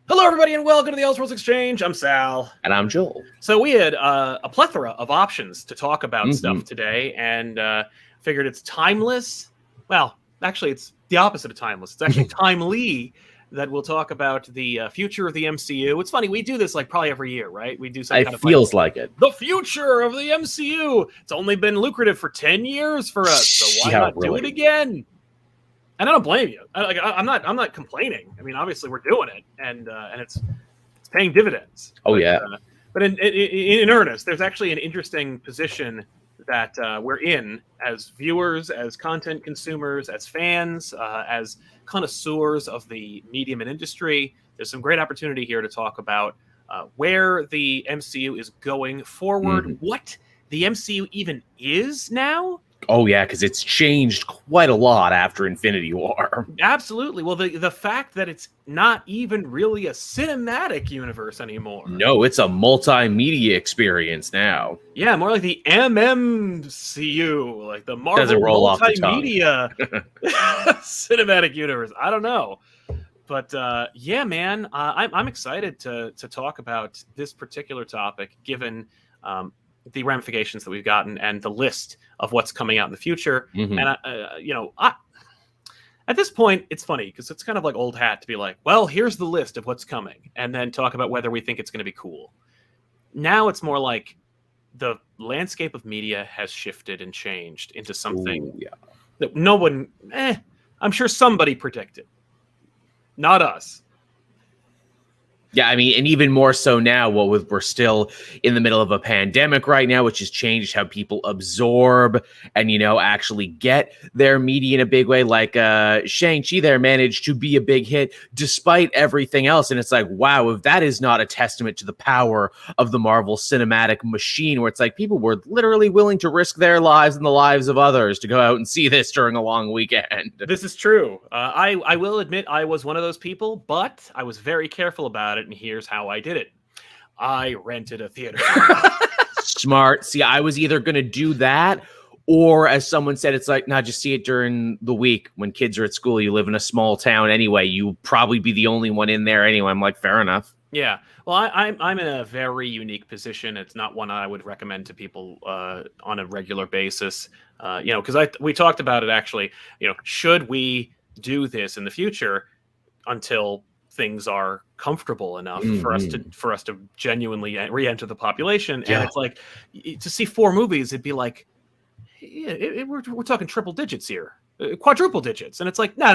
Hello, everybody, and welcome to the Elseworlds Exchange. I'm Sal. And I'm Joel. So we had a plethora of options to talk about stuff today, and figured it's timeless. Well, actually, it's the opposite of timeless. It's actually timely that we'll talk about the future of the MCU. It's funny, we do this like probably every year, right? We do some kind of feels like it. The future of the MCU. It's only been lucrative for 10 years for us, so why not do it again? And I don't blame you. I'm not complaining. I mean, obviously we're doing it, and it's paying dividends. But in earnest, there's actually an interesting position that we're in as viewers, as content consumers, as fans, as connoisseurs of the medium and industry. There's some great opportunity here to talk about where the MCU is going forward, what the MCU even is now. Oh, yeah, because it's changed quite a lot after Infinity War. Absolutely. Well, the fact that it's not even really a cinematic universe anymore. No, it's a multimedia experience now. Yeah, more like the MMCU, like the Marvel Multimedia cinematic universe. I don't know. But yeah, man, I'm excited to talk about this particular topic, given the ramifications that we've gotten and the list of what's coming out in the future. And at this point, it's funny because it's kind of like old hat to be like, well, here's the list of what's coming, and then talk about whether we think it's going to be cool. Now it's more like the landscape of media has shifted and changed into something that no one, I'm sure somebody predicted. Not us. Yeah, I mean, and even more so now, we're still in the middle of a pandemic right now, which has changed how people absorb and, actually get their media in a big way. Like Shang-Chi there managed to be a big hit despite everything else. And it's like, wow, if that is not a testament to the power of the Marvel cinematic machine, where it's like people were literally willing to risk their lives and the lives of others to go out and see this during a long weekend. This is true. I will admit I was one of those people, but I was very careful about it. And here's how I did it. I rented a theater. Smart. See, I was either going to do that, or as someone said, it's like, nah, just see it during the week when kids are at school. You live in a small town anyway. You probably be the only one in there anyway. I'm like, fair enough. Yeah. Well, I'm in a very unique position. It's not one I would recommend to people on a regular basis. Because we talked about it actually. Should we do this in the future until things are comfortable enough for us to genuinely re-enter the population? And it's like, to see 4 movies, it'd be like, we're talking triple digits here, quadruple digits, and it's like, no.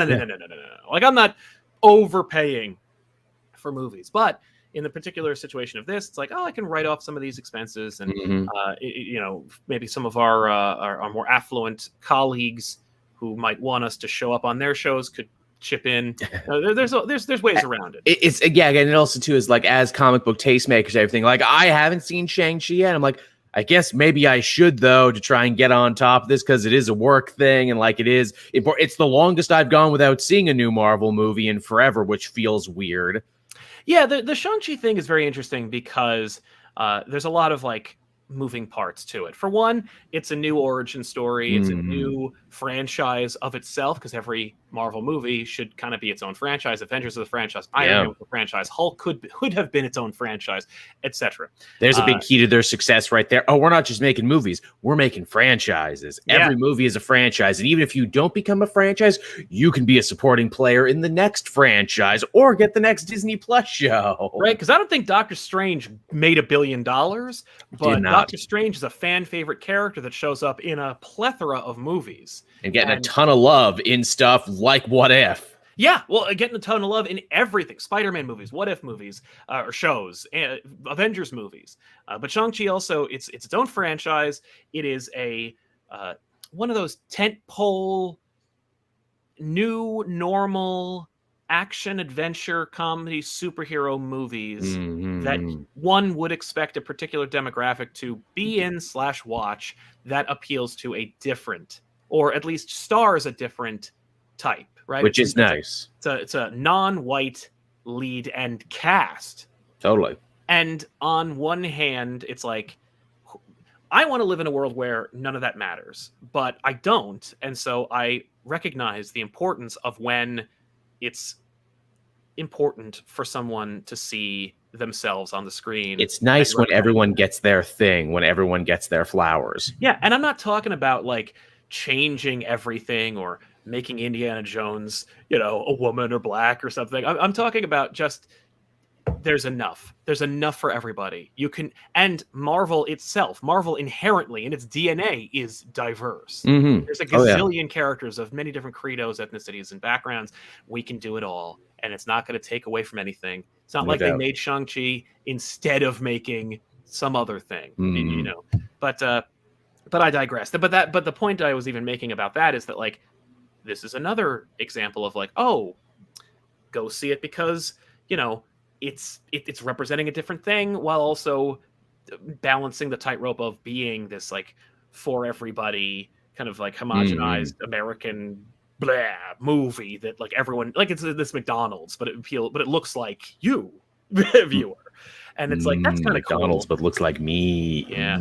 Like, I'm not overpaying for movies, but in the particular situation of this, it's like, I can write off some of these expenses, and maybe some of our more affluent colleagues who might want us to show up on their shows could chip in. There's ways around it. It's and it also too is like, as comic book tastemakers, everything, like, I haven't seen Shang-Chi yet. I'm like, I guess maybe I should, though, to try and get on top of this, because it is a work thing, and like it's the longest I've gone without seeing a new Marvel movie in forever, which feels weird. Yeah, the Shang-Chi thing is very interesting because there's a lot of like moving parts to it. For one, it's a new origin story. It's a new franchise of itself, because every Marvel movie should kind of be its own franchise. Avengers is a franchise. Iron Man was a franchise. Hulk could have been its own franchise, etc. There's a big key to their success right there. Oh, we're not just making movies. We're making franchises. Every movie is a franchise. And even if you don't become a franchise, you can be a supporting player in the next franchise or get the next Disney Plus show. Right, because I don't think Doctor Strange made $1 billion, but Doctor Strange is a fan favorite character that shows up in a plethora of movies. And getting a ton of love in stuff like What If. Yeah, well, getting a ton of love in everything. Spider-Man movies, What If movies, or shows, Avengers movies. But Shang-Chi also, it's its own franchise. It is a one of those tentpole, new, normal, action, adventure, comedy, superhero movies that one would expect a particular demographic to be in/watch, that appeals to a different, or at least stars a different type, right? Which is nice. It's a non-white lead and cast. Totally. And on one hand, it's like, I want to live in a world where none of that matters, but I don't. And so I recognize the importance of when it's important for someone to see themselves on the screen. It's nice when everyone gets their thing, when everyone gets their flowers. Yeah, and I'm not talking about like changing everything or making Indiana Jones, you know, a woman or black or something. I'm talking about just there's enough. There's enough for everybody. You can, and Marvel itself, Marvel inherently in its DNA is diverse. Mm-hmm. There's a gazillion characters of many different credos, ethnicities, and backgrounds. We can do it all, and it's not going to take away from anything. It's not like they made Shang-Chi instead of making some other thing, you know. But I digress. But the point I was even making about that is that like this is another example of like, oh, go see it because, you know, it's representing a different thing while also balancing the tightrope of being this like for everybody kind of like homogenized American blah movie that like everyone like it's this McDonald's, but it looks like you viewer. And it's like, that's kind of McDonald's, cool. but looks like me. Yeah.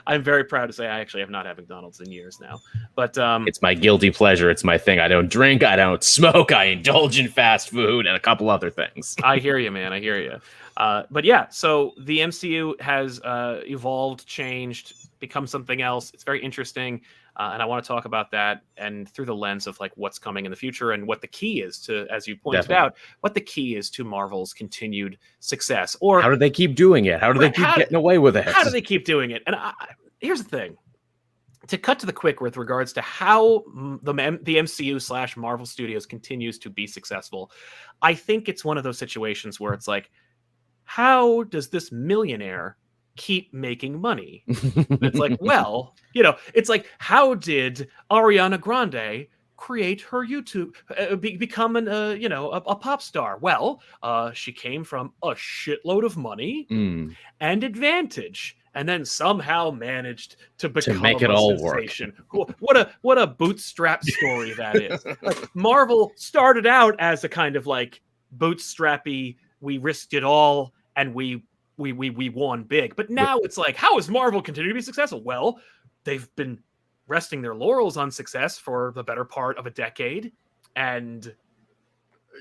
I'm very proud to say I actually have not had McDonald's in years now. But it's my guilty pleasure. It's my thing. I don't drink. I don't smoke. I indulge in fast food and a couple other things. I hear you, man. I hear you. But yeah, so the MCU has evolved, changed, become something else. It's very interesting. And I want to talk about that and through the lens of like what's coming in the future and what the key is to, as you pointed out, what the key is to Marvel's continued success. Or how do they keep doing it? How do they keep getting away with it? How do they keep doing it? And here's the thing. To cut to the quick with regards to how the MCU / Marvel Studios continues to be successful, I think it's one of those situations where it's like, how does this millionaire keep making money? It's like, well, you know, it's like, how did Ariana Grande create her YouTube, become an, you know, a pop star? Well, she came from a shitload of money and advantage, and then somehow managed to make it all sensation. Work. What a bootstrap story that is. Like, Marvel started out as a kind of like bootstrappy, we risked it all and we won big. But now it's like, how is Marvel continue to be successful? Well, they've been resting their laurels on success for the better part of a decade. And,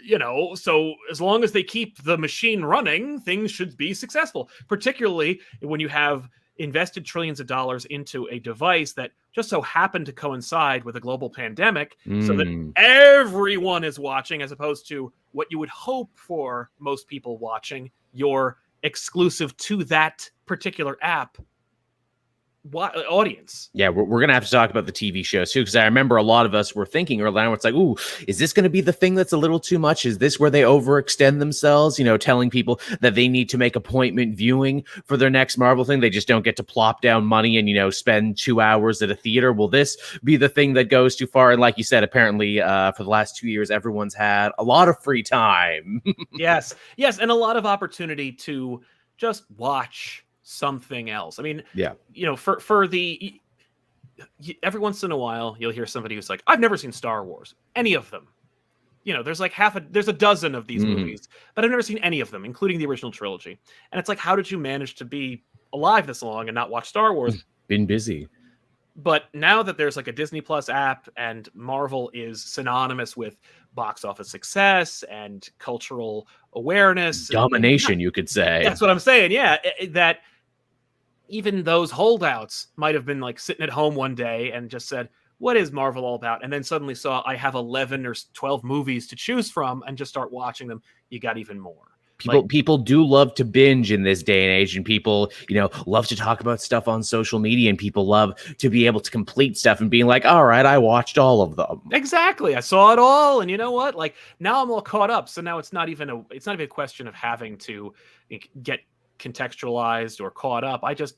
you know, so as long as they keep the machine running, things should be successful, particularly when you have invested trillions of dollars into a device that just so happened to coincide with a global pandemic so that everyone is watching, as opposed to what you would hope for most people watching, your exclusive to that particular app audience. Yeah, we're going to have to talk about the TV shows too, because I remember a lot of us were thinking earlier on, it's like, ooh, is this going to be the thing that's a little too much? Is this where they overextend themselves, you know, telling people that they need to make appointment viewing for their next Marvel thing? They just don't get to plop down money and, you know, spend 2 hours at a theater. Will this be the thing that goes too far? And like you said, apparently for the last 2 years, everyone's had a lot of free time. Yes, and a lot of opportunity to just watch something else. I mean, yeah, you know, for the every once in a while you'll hear somebody who's like, I've never seen Star Wars, any of them. You know, there's like there's a dozen of these movies, but I've never seen any of them, including the original trilogy. And it's like, how did you manage to be alive this long and not watch Star Wars? Been busy. But now that there's like a Disney Plus app and Marvel is synonymous with box office success and cultural awareness, domination, you could say. That's what I'm saying. Yeah, that even those holdouts might have been like sitting at home one day and just said, what is Marvel all about? And then suddenly saw I have 11 or 12 movies to choose from and just start watching them. You got even more. People do love to binge in this day and age, and people, you know, love to talk about stuff on social media, and people love to be able to complete stuff and being like, all right, I watched all of them. Exactly. I saw it all. And you know what? Like, now I'm all caught up. So now it's not even a question of having to get contextualized or caught up. I just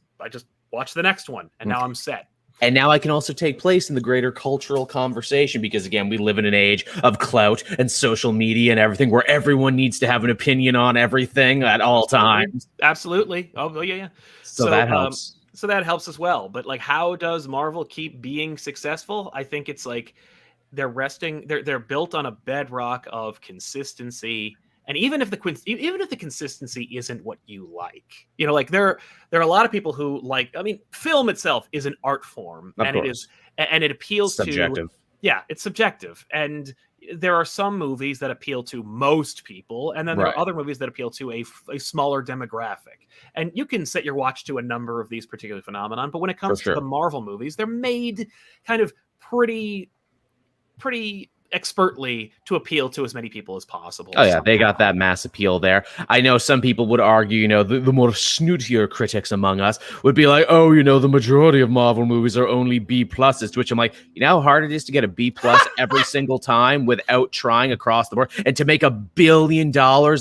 watch the next one and now I'm set. And now I can also take place in the greater cultural conversation because, again, we live in an age of clout and social media and everything where everyone needs to have an opinion on everything at all times. Absolutely. Oh, yeah. So that helps. So that helps as well. But like, how does Marvel keep being successful? I think it's like they're built on a bedrock of consistency. And even if the consistency isn't what you like, you know, like there are a lot of people who like, I mean, film itself is an art form, and it appeals subjective. Yeah, it's subjective. And there are some movies that appeal to most people, and then there are other movies that appeal to a smaller demographic. And you can set your watch to a number of these particular phenomenon, but when it comes to the Marvel movies, they're made kind of pretty expertly to appeal to as many people as possible. Oh yeah, they got that mass appeal there. I know some people would argue, you know, the more snootier critics among us would be like, oh, you know, the majority of Marvel movies are only B pluses, to which I'm like, you know how hard it is to get a B plus every single time without trying across the board, and to make $1 billion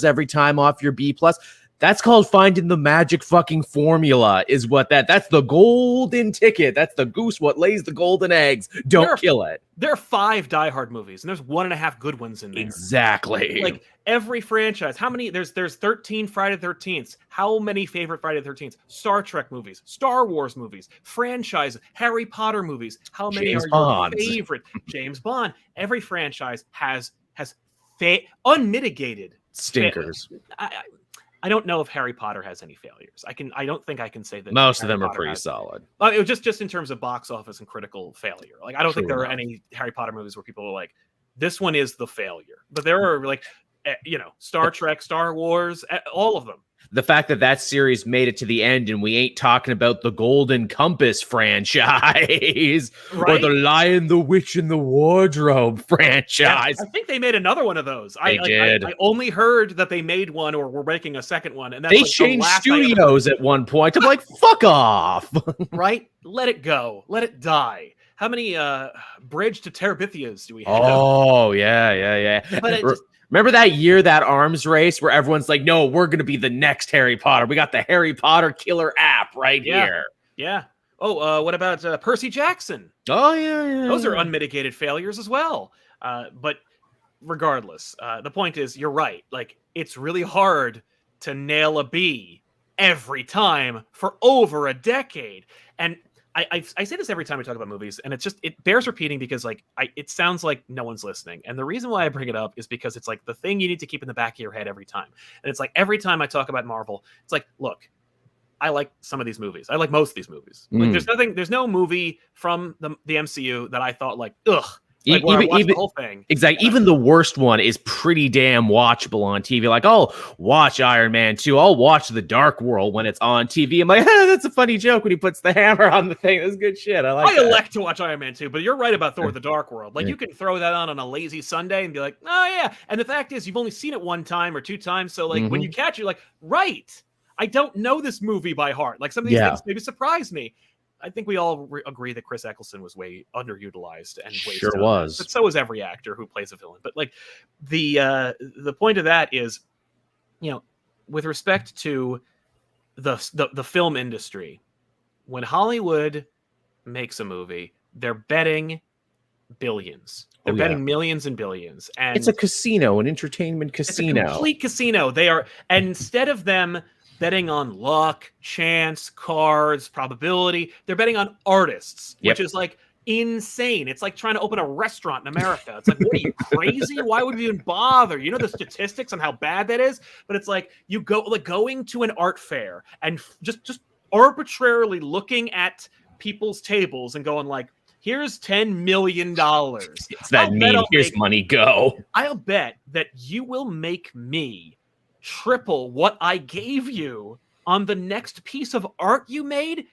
every time off your B plus? That's called finding the magic fucking formula, is what that's the golden ticket. That's the goose what lays the golden eggs. Don't kill it. There are 5 Die Hard movies, and there's 1.5 good ones in there. Exactly. Like every franchise. How many? There's 13 Friday the 13th. How many favorite Friday the 13th? Star Trek movies, Star Wars movies, franchises, Harry Potter movies. How many are your favorite? James Bond. Every franchise has unmitigated stinkers. I don't know if Harry Potter has any failures. I don't think I can say that most of them are pretty solid. It was just in terms of box office and critical failure. Like I don't think there are any Harry Potter movies where people are like, this one is the failure. But there are like, you know, Star Trek, Star Wars, all of them. The fact that series made it to the end and we ain't talking about the Golden Compass franchise or the Lion, the Witch, and the Wardrobe franchise. Yeah, I think they made another one of those. They did. I only heard that they made one or were making a second one. And that's they changed studios at one point. I'm like, fuck off. Right? Let it go. Let it die. How many Bridge to Terabithias do we have? Oh, yeah. But remember that year, that arms race where everyone's like, no, we're going to be the next Harry Potter. We got the Harry Potter killer app right here. Yeah. Oh, what about Percy Jackson? Oh, yeah. Those are unmitigated failures as well. But regardless, the point is, you're right. Like, it's really hard to nail a B every time for over a decade. And I say this every time we talk about movies, and it bears repeating because it sounds like no one's listening. And the reason why I bring it up is because it's like the thing you need to keep in the back of your head every time. And it's like every time I talk about Marvel, it's like, look, I like some of these movies. I like most of these movies. Like there's no movie from the MCU that I thought like, ugh. Like even the whole thing. Exactly. Even the worst one is pretty damn watchable on TV. Like, I'll watch Iron Man 2. I'll watch The Dark World when it's on TV. I'm like, that's a funny joke when he puts the hammer on the thing. That's good shit. I elect to watch Iron Man 2, but you're right about Thor: The Dark World. Like, you can throw that on a lazy Sunday and be like, oh, yeah. And the fact is, you've only seen it 1 time or 2 times. So, like, when you catch it, you're like, right. I don't know this movie by heart. Like, some of these things maybe surprise me. I think we all agree that Chris Eccleston was way underutilized and way was. But so is every actor who plays a villain. But like the point of that is, you know, with respect to the film industry, when Hollywood makes a movie, they're betting billions. They're betting millions and billions. And it's a casino, an entertainment casino. It's a complete casino. They are, and instead of them betting on luck, chance, cards, probability, they're betting on artists, which is like insane. It's like trying to open a restaurant in America. It's like, what are you, crazy? Why would you even bother? You know the statistics on how bad that is? But it's like going to an art fair and just arbitrarily looking at people's tables and going like, here's $10 million. It's that meme, here's money, go. I'll bet that you will make me triple what I gave you on the next piece of art you made.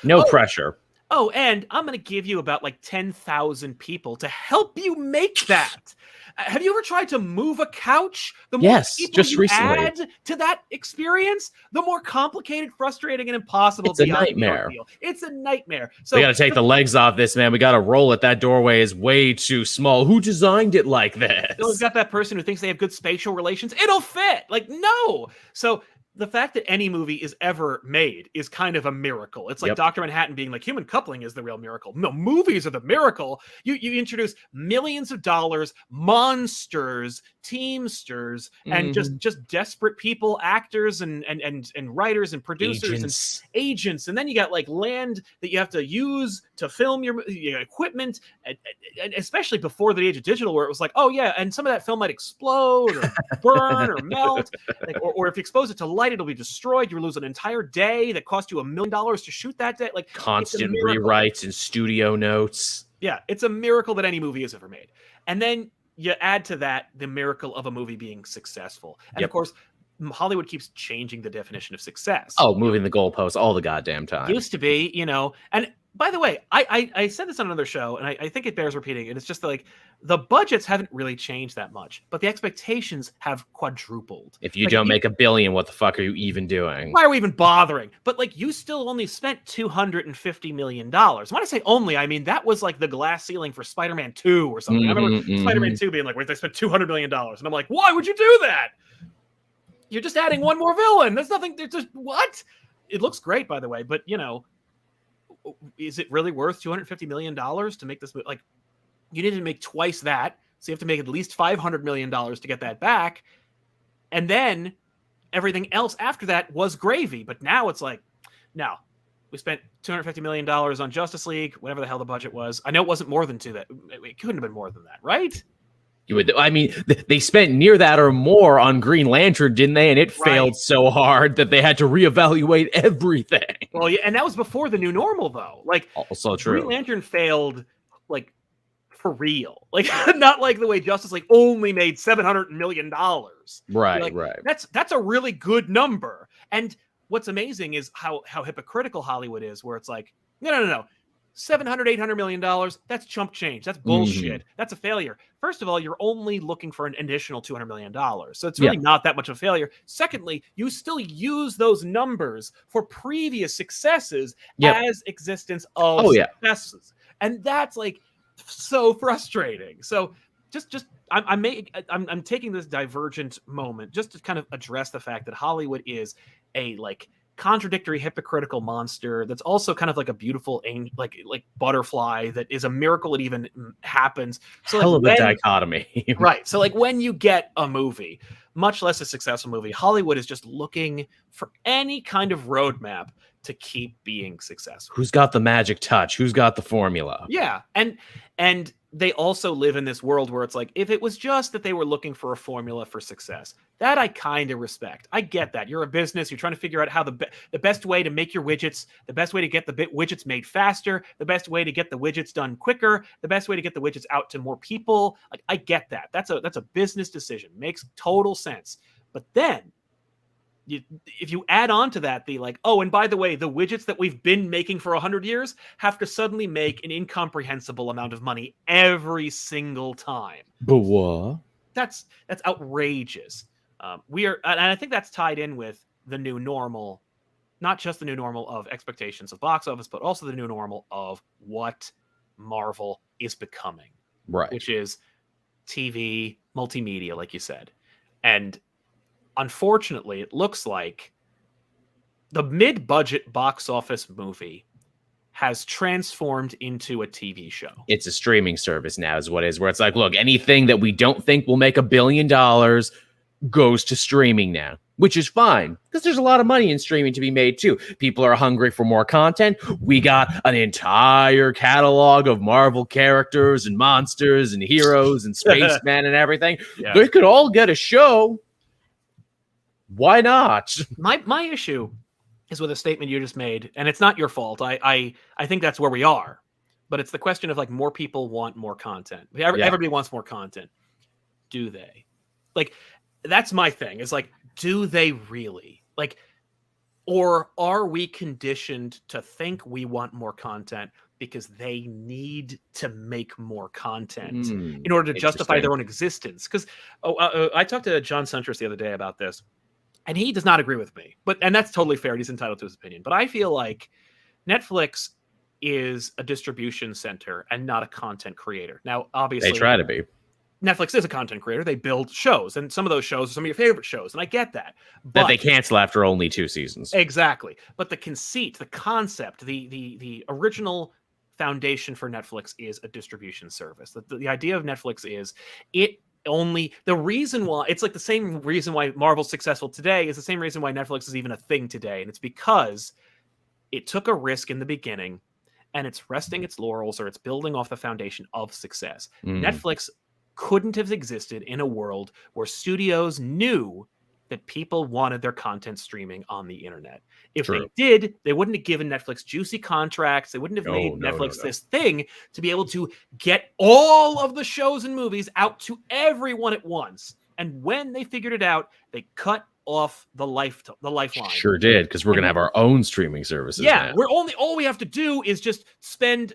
No pressure. Oh, and I'm going to give you about like 10,000 people to help you make that. Have you ever tried to move a couch? The more people just you recently. add to that experience, the more complicated, frustrating, and impossible it's a nightmare. It's a nightmare. So we got to take the legs off this, man. We got to roll it. That doorway is way too small. Who designed it like this? We've got that person who thinks they have good spatial relations. It'll fit. Like, no. So the fact that any movie is ever made is kind of a miracle. It's like Dr. Manhattan being like, human coupling is the real miracle. No, movies are the miracle. You introduce millions of dollars, monsters, teamsters, and just desperate people, actors and writers and producers and agents. And then you got like land that you have to use to film your equipment, and especially before the age of digital, where it was like, oh yeah, and some of that film might explode or burn or melt, like, or if you expose it to light, it'll be destroyed. You lose an entire day that cost you $1 million to shoot that day. Like, constant rewrites and studio notes. Yeah, it's a miracle that any movie is ever made. And then you add to that the miracle of a movie being successful. And Yep. of course, Hollywood keeps changing the definition of success. Oh, moving the goalposts all the goddamn time. Used to be, and by the way, I said this on another show, and I think it bears repeating. And it's just like the budgets haven't really changed that much, but the expectations have quadrupled. If you don't make $1 billion, what the fuck are you even doing? Why are we even bothering? But like, you still only spent $250 million. When I say only, I mean that was like the glass ceiling for Spider-Man 2 or something. I remember Spider-Man 2 being like, wait, they spent $200 million, and I'm like, why would you do that? You're just adding one more villain. There's nothing. There's just what? It looks great, by the way, but is it really worth $250 million to make this movie? Like, you need to make twice that, so you have to make at least $500 million to get that back, and then everything else after that was gravy. But now it's like, no, we spent $250 million on Justice League, whatever the hell the budget was. I know it wasn't more than that. It couldn't have been more than that, right? They spent near that or more on Green Lantern, didn't they? And it failed so hard that they had to reevaluate everything. Well, yeah, and that was before the new normal, though. Like, also true. Green Lantern failed, like, for real. Like, not like the way Justice League only made $700 million. Right, like, right. That's a really good number. And what's amazing is how hypocritical Hollywood is, where it's like, no. $700-800 million, that's chump change. That's bullshit. That's a failure. First of all, you're only looking for an additional $200 million. So it's really not that much of a failure. Secondly, you still use those numbers for previous successes as existence of successes. And that's like so frustrating. So I'm taking this divergent moment just to kind of address the fact that Hollywood is a like contradictory, hypocritical monster that's also kind of like a beautiful like butterfly that is a miracle it even happens. So hell of a dichotomy. Right. So like when you get a movie, much less a successful movie, Hollywood is just looking for any kind of roadmap to keep being successful. Who's got the magic touch? Who's got the formula? Yeah. And they also live in this world where it's like, if it was just that they were looking for a formula for success, that I kind of respect. I get that. You're a business. You're trying to figure out how the best way to make your widgets, the best way to get the widgets made faster, the best way to get the widgets done quicker, the best way to get the widgets out to more people. Like, I get that. That's a business decision. Makes total sense. But then if you add on to that the like, oh, and by the way, the widgets that we've been making for 100 years have to suddenly make an incomprehensible amount of money every single time. But what? That's outrageous. And I think that's tied in with the new normal, not just the new normal of expectations of box office, but also the new normal of what Marvel is becoming, right? Which is TV, multimedia, like you said. And unfortunately, it looks like the mid-budget box office movie has transformed into a TV show. It's a streaming service now is what it is, where it's like, look, anything that we don't think will make $1 billion goes to streaming now, which is fine because there's a lot of money in streaming to be made too. People are hungry for more content. We got an entire catalog of Marvel characters and monsters and heroes and spacemen and everything. Yeah. They could all get a show. Why not? My issue is with a statement you just made, and it's not your fault. I think that's where we are, but it's the question of like, more people want more content. Everybody wants more content. Do they? Like, that's my thing. Is like, do they really? Like, or are we conditioned to think we want more content because they need to make more content in order to justify their own existence? Because I talked to John Suntress the other day about this. And he does not agree with me, and that's totally fair. He's entitled to his opinion. But I feel like Netflix is a distribution center and not a content creator. Now, obviously, they try to be. Netflix is a content creator. They build shows, and some of those shows are some of your favorite shows, and I get that. But that they cancel after only 2 seasons. Exactly. But the conceit, the concept, the original foundation for Netflix is a distribution service. The idea of Netflix is the reason why it's like the same reason why Marvel's successful today is the same reason why Netflix is even a thing today. And it's because it took a risk in the beginning and it's resting its laurels, or it's building off the foundation of success. Netflix couldn't have existed in a world where studios knew that people wanted their content streaming on the internet. If True. they did, they wouldn't have given Netflix juicy contracts. They wouldn't have made No. Netflix this thing to be able to get all of the shows and movies out to everyone at once. And when they figured it out, they cut off the lifeline. Sure did, because we're going to have our own streaming services Yeah, now. all we have to do is just spend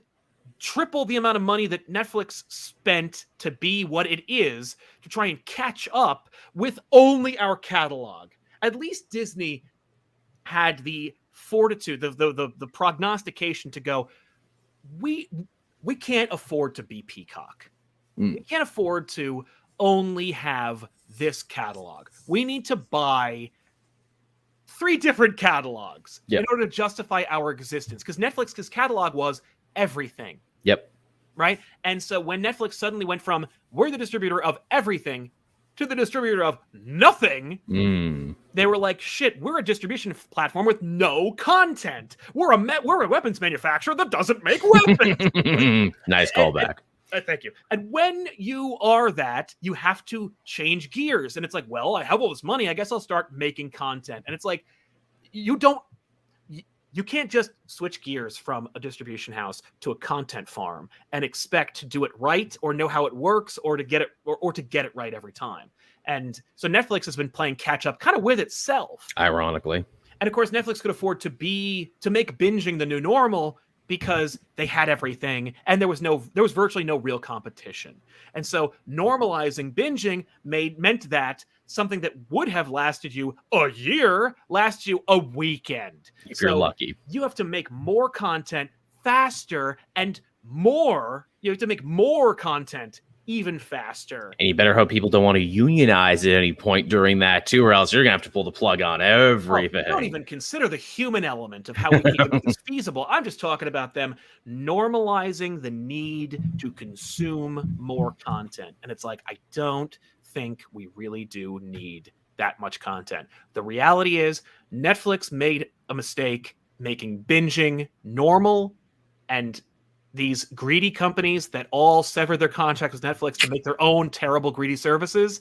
triple the amount of money that Netflix spent to be what it is to try and catch up with only our catalog. At least Disney had the fortitude, the prognostication to go, we can't afford to be Peacock. We can't afford to only have this catalog. We need to buy 3 different catalogs in order to justify our existence, because Netflix's catalog was everything. Yep. Right? And so when Netflix suddenly went from we're the distributor of everything to the distributor of nothing, they were like, shit, we're a distribution platform with no content. We're a weapons manufacturer that doesn't make weapons. Nice callback. Thank you. And when you are that, you have to change gears. And it's like, well, I have all this money. I guess I'll start making content. And it's like, you can't just switch gears from a distribution house to a content farm and expect to do it right or know how it works or to get it or to get it right every time. And so Netflix has been playing catch up kind of with itself. Ironically. And of course, Netflix could afford to make binging the new normal because they had everything and there was virtually no real competition. And so normalizing binging meant that something that would have lasted you a year lasts you a weekend. If you're lucky. You have to make more content faster and more. You have to make more content even faster. And you better hope people don't want to unionize at any point during that too, or else you're gonna have to pull the plug on everything. Don't even consider the human element of how we keep this feasible. I'm just talking about them normalizing the need to consume more content. And it's like, I don't think we really do need that much content. The reality is Netflix made a mistake making binging normal, and these greedy companies that all severed their contract with Netflix to make their own terrible, greedy services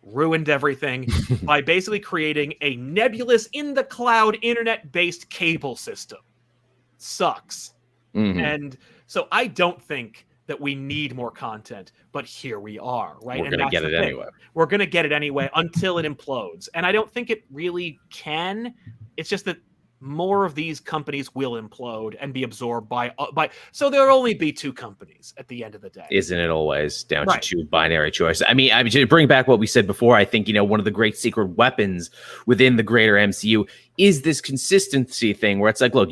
ruined everything by basically creating a nebulous, in-the-cloud, internet-based cable system. Sucks. And so I don't think that we need more content, but here we are, right? We're going to get it anyway. We're going to get it anyway until it implodes. And I don't think it really can. It's just that more of these companies will implode and be absorbed by so there'll only be 2 companies at the end of the day. Isn't it always down to 2 binary choices? I mean, to bring back what we said before, I think, one of the great secret weapons within the greater MCU is this consistency thing where it's like, look,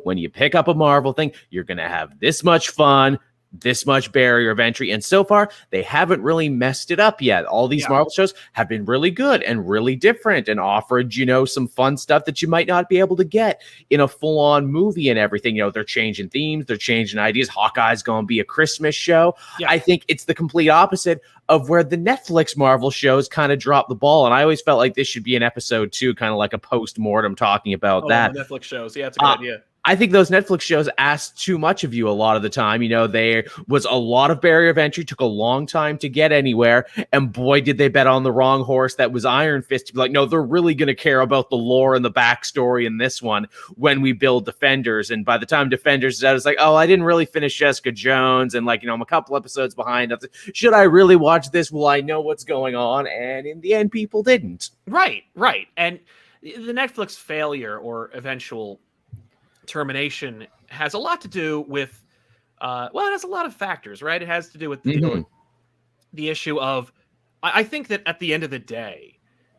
when you pick up a Marvel thing, you're going to have this much fun, this much barrier of entry, and so far they haven't really messed it up yet. All these Marvel shows have been really good and really different and offered some fun stuff that you might not be able to get in a full-on movie and everything. They're changing themes, they're changing ideas. Hawkeye's gonna be a Christmas show. I think it's the complete opposite of where the Netflix Marvel shows kind of dropped the ball, and I always felt like this should be an episode 2, kind of like a post-mortem talking about that. Netflix shows, it's a good idea. I think those Netflix shows asked too much of you a lot of the time. There was a lot of barrier of entry, took a long time to get anywhere. And boy, did they bet on the wrong horse. That was Iron Fist to be like, no, they're really going to care about the lore and the backstory in this one when we build Defenders. And by the time Defenders is out, it's like, oh, I didn't really finish Jessica Jones. And I'm a couple episodes behind. Should I really watch this? Will I know what's going on? And in the end, people didn't. Right. And the Netflix failure or eventual termination has a lot to do with it has a lot of factors, right? It has to do with the issue of, I think that at the end of the day,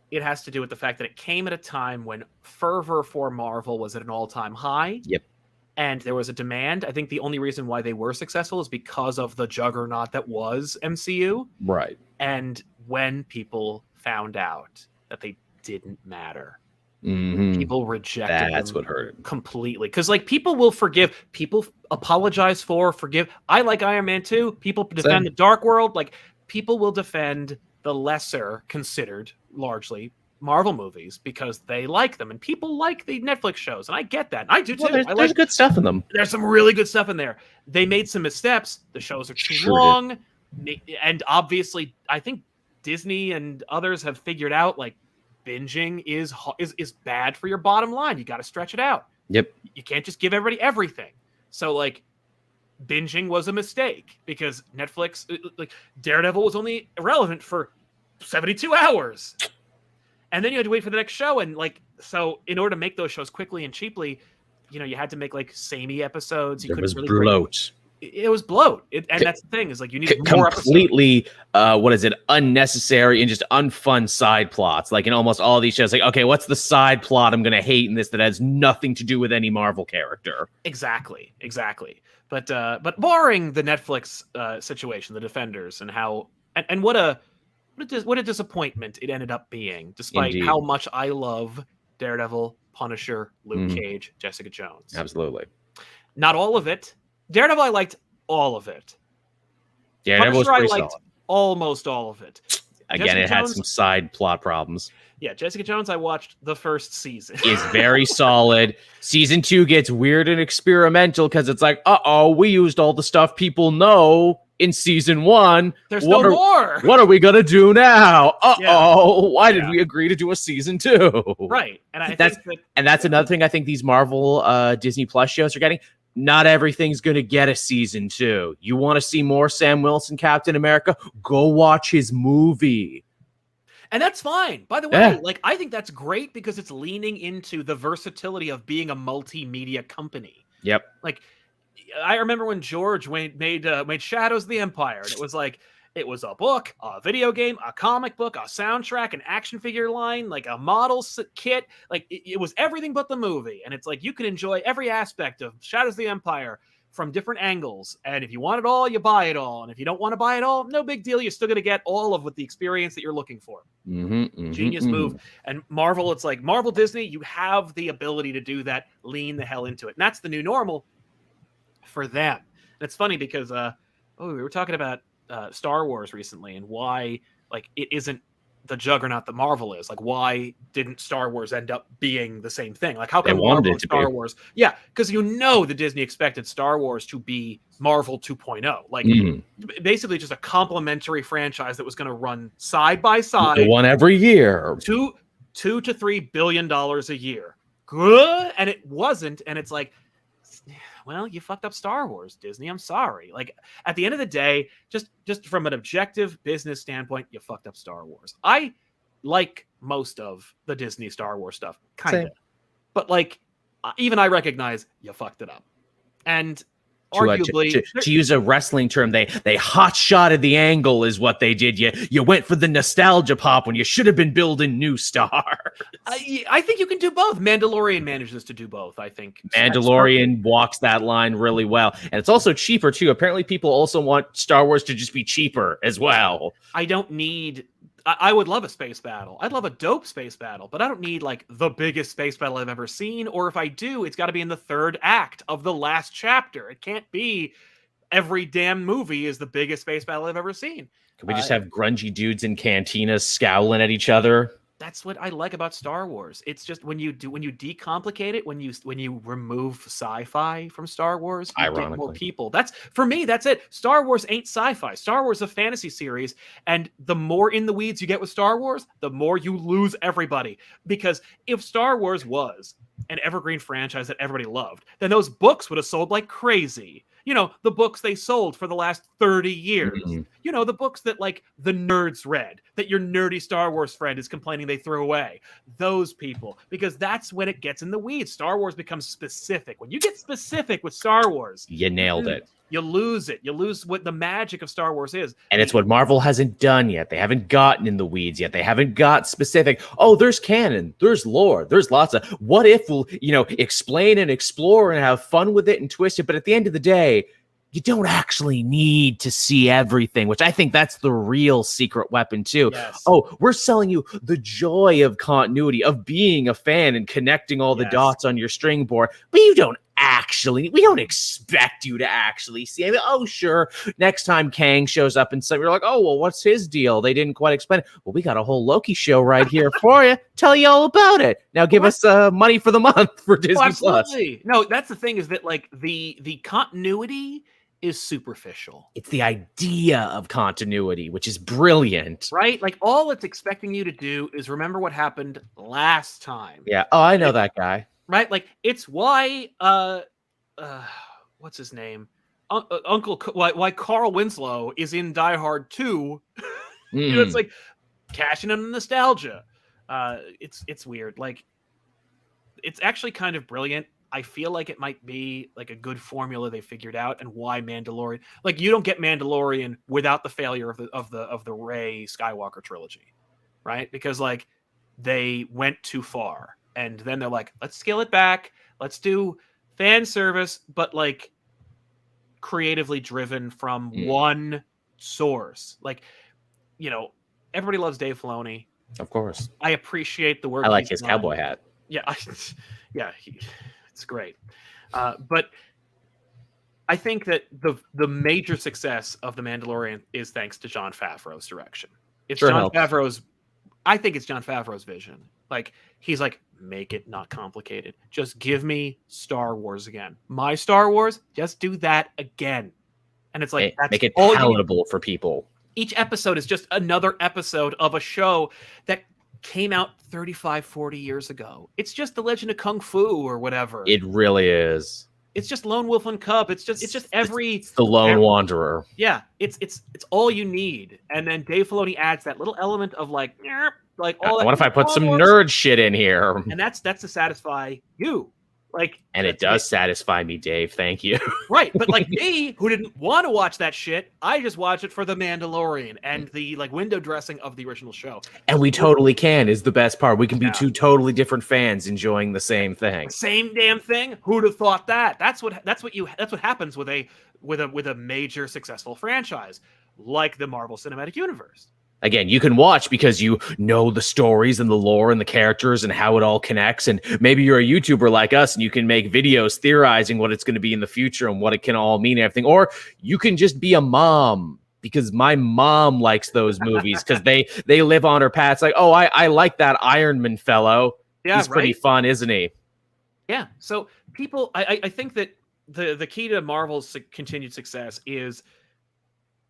it has to do with the fact that it came at a time when fervor for Marvel was at an all-time high. Yep. And there was a demand. I think the only reason why they were successful is because of the juggernaut that was MCU. Right. And when people found out that they didn't matter, people rejected That's them what hurt it completely. Because people will forgive, people apologize for, forgive. I like Iron Man 2. People defend the Dark World. People will defend the lesser considered, largely, Marvel movies because they like them, and people like the Netflix shows, and I get that. I do too. There's good stuff in them. There's some really good stuff in there. They made some missteps. The shows are too long, and obviously, I think Disney and others have figured out binging is bad for your bottom line. You got to stretch it out. Yep. You can't just give everybody everything. So like binging was a mistake because Netflix, like Daredevil was only relevant for 72 hours. And then you had to wait for the next show. And like, so in order to make those shows quickly and cheaply, you know, you had to make like samey episodes. You couldn't really bloat. It was bloat. And that's the thing is like, you need more completely, unnecessary and just unfun side plots. Like in almost all of these shows, like, okay, what's the side plot I'm going to hate in this that has nothing to do with any Marvel character? Exactly. But barring the Netflix situation, the Defenders, and how and what a disappointment it ended up being, despite Indeed. how much I love Daredevil, Punisher, Luke Cage, Jessica Jones. Absolutely. Not all of it. Daredevil, I liked all of it. Daredevil was Punisher, pretty I liked solid. almost all of it. Again, Jessica it had Jones, some side plot problems. Yeah, Jessica Jones, I watched the first season. Is very solid. Season 2 gets weird and experimental because it's like, we used all the stuff people know in season 1. There's no more. What are we gonna do now? Why did we agree to do a season 2? Right, and that's another thing I think these Marvel Disney Plus shows are getting. Not everything's going to get a season 2. You want to see more Sam Wilson, Captain America? Go watch his movie. And that's fine. By the way, like I think that's great because it's leaning into the versatility of being a multimedia company. Yep. Like I remember when George made Shadows of the Empire, and it was like it was a book, a video game, a comic book, a soundtrack, an action figure line, like a model kit. Like it was everything but the movie. And it's like you can enjoy every aspect of Shadows of the Empire from different angles. And if you want it all, you buy it all. And if you don't want to buy it all, no big deal. You're still going to get all of the experience that you're looking for. Genius move. And Marvel, it's like Marvel Disney, you have the ability to do that. Lean the hell into it. And that's the new normal for them. And it's funny because we were talking about Star Wars recently and why like it isn't the juggernaut that Marvel is. Like why didn't Star Wars end up being the same thing? Like how come Marvel and Star Wars? Yeah, because the Disney expected Star Wars to be Marvel 2.0. Like basically just a complementary franchise that was going to run side by side, one every year, $2 to $3 billion a year. Good, and it wasn't. And it's like, well, you fucked up Star Wars, Disney. I'm sorry. Like at the end of the day, just from an objective business standpoint, you fucked up Star Wars. I like most of the Disney Star Wars stuff, kind of, but like even I recognize you fucked it up. And arguably, to use a wrestling term, they hot shotted the angle is what they did. You went for the nostalgia pop when you should have been building new stars. I think you can do both. Mandalorian manages to do both. I think Mandalorian walks that line really well, and it's also cheaper too. Apparently, people also want Star Wars to just be cheaper as well. I would love a space battle. I'd love a dope space battle, but I don't need like the biggest space battle I've ever seen. Or if I do, it's got to be in the third act of the last chapter. It can't be every damn movie is the biggest space battle I've ever seen. Can we just have grungy dudes in cantinas scowling at each other? That's what I like about Star Wars. It's just when you decomplicate it, when you remove sci-fi from Star Wars, you get more people. That's for me. That's it. Star Wars ain't sci-fi. Star Wars is a fantasy series, and the more in the weeds you get with Star Wars, the more you lose everybody. Because if Star Wars was an evergreen franchise that everybody loved, then those books would have sold like crazy. You know, the books they sold for the last 30 years. You know, the books that like the nerds read, that your nerdy Star Wars friend is complaining they threw away. Those people, because that's when it gets in the weeds. Star Wars becomes specific. When you get specific with Star Wars, you nailed it. You lose it. You lose what the magic of Star Wars is. And it's what Marvel hasn't done yet. They haven't gotten in the weeds yet. They haven't got specific. Oh, there's canon. There's lore. There's lots of what if we'll, explain and explore and have fun with it and twist it. But at the end of the day, you don't actually need to see everything, which I think that's the real secret weapon too. Yes. Oh, we're selling you the joy of continuity, of being a fan and connecting all the dots on your string board, but we don't expect you to actually see. I mean, oh, sure. Next time Kang shows up and you're like, oh, well, what's his deal? They didn't quite explain it. Well, we got a whole Loki show right here for you. Tell you all about it. Now give us money for the month for Disney Plus. No, that's the thing is that like the continuity is superficial. It's the idea of continuity, which is brilliant. Right? Like, all it's expecting you to do is remember what happened last time. Yeah. Oh, I know that guy. Right? Like, it's why what's his name? Why Carl Winslow is in Die Hard 2. You know, it's like cashing in on nostalgia. It's weird. Like, it's actually kind of brilliant. I feel like it might be like a good formula they figured out, and why Mandalorian. Like, you don't get Mandalorian without the failure of the Rey Skywalker trilogy, right? Because like they went too far, and then they're like, let's scale it back. Let's do fan service, but like creatively driven from one source. Like, you know, everybody loves Dave Filoni. Of course. I appreciate the work. I like his cowboy hat. Yeah. Yeah. It's great. But I think that the major success of The Mandalorian is thanks to Jon Favreau's direction. It's Sure Jon helps. Favreau's. I think it's Jon Favreau's vision. Like, he's like, make it not complicated. Just give me Star Wars again. My Star Wars, just do that again. And it's like, that's make it all palatable for people. Each episode is just another episode of a show that came out 35, 40 years ago. It's just The Legend of Kung Fu or whatever. It really is. It's just Lone Wolf and Cub. It's just It's the Lone Wanderer. Yeah, it's all you need. And then Dave Filoni adds that little element of like all that. What if I put some nerd shit in here? And that's to satisfy you. Like, and it does satisfy me, Dave. Thank you. Right, but like me, who didn't want to watch that shit, I just watched it for The Mandalorian and the like window dressing of the original show. And we totally can is the best part. We can be two totally different fans enjoying the same thing. Same damn thing. Who'd have thought that? That's what happens with a major successful franchise like the Marvel Cinematic Universe. Again, you can watch because you know the stories and the lore and the characters and how it all connects. And maybe you're a YouTuber like us and you can make videos theorizing what it's going to be in the future and what it can all mean and everything. Or you can just be a mom, because my mom likes those movies because they live on her path. It's like, oh, I like that Iron Man fellow. Yeah, he's pretty fun, isn't he? Yeah. So people, I think that the key to Marvel's continued success is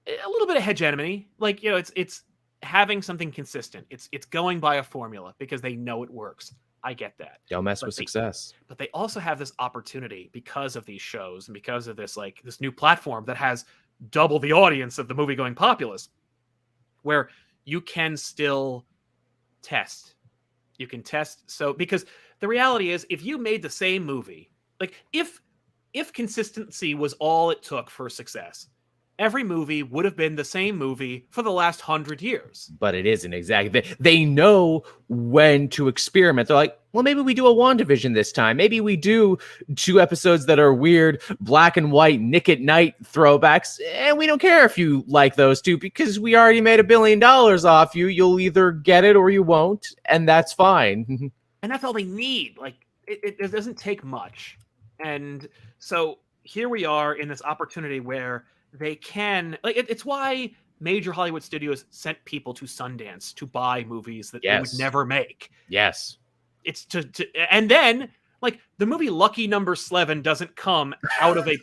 a little bit of hegemony. Like, you know, it's having something consistent. It's going by a formula because they know it works. I get that. Don't mess with success. But they also have this opportunity because of these shows and because of this new platform that has double the audience of the movie-going populace, where you can still test. You can test. So, because the reality is, if you made the same movie, like if consistency was all it took for success, every movie would have been the same movie for the last 100 years. But it isn't exactly. They know when to experiment. They're like, well, maybe we do a WandaVision this time. Maybe we do 2 episodes that are weird, black and white, Nick at Night throwbacks. And we don't care if you like those 2 because we already made $1 billion off you. You'll either get it or you won't. And that's fine. And that's all they need. Like, it doesn't take much. And so here we are in this opportunity where they can, like, it's why major Hollywood studios sent people to Sundance to buy movies that they would never make. Yes. It's and then, like, the movie Lucky Number 11 doesn't come out of a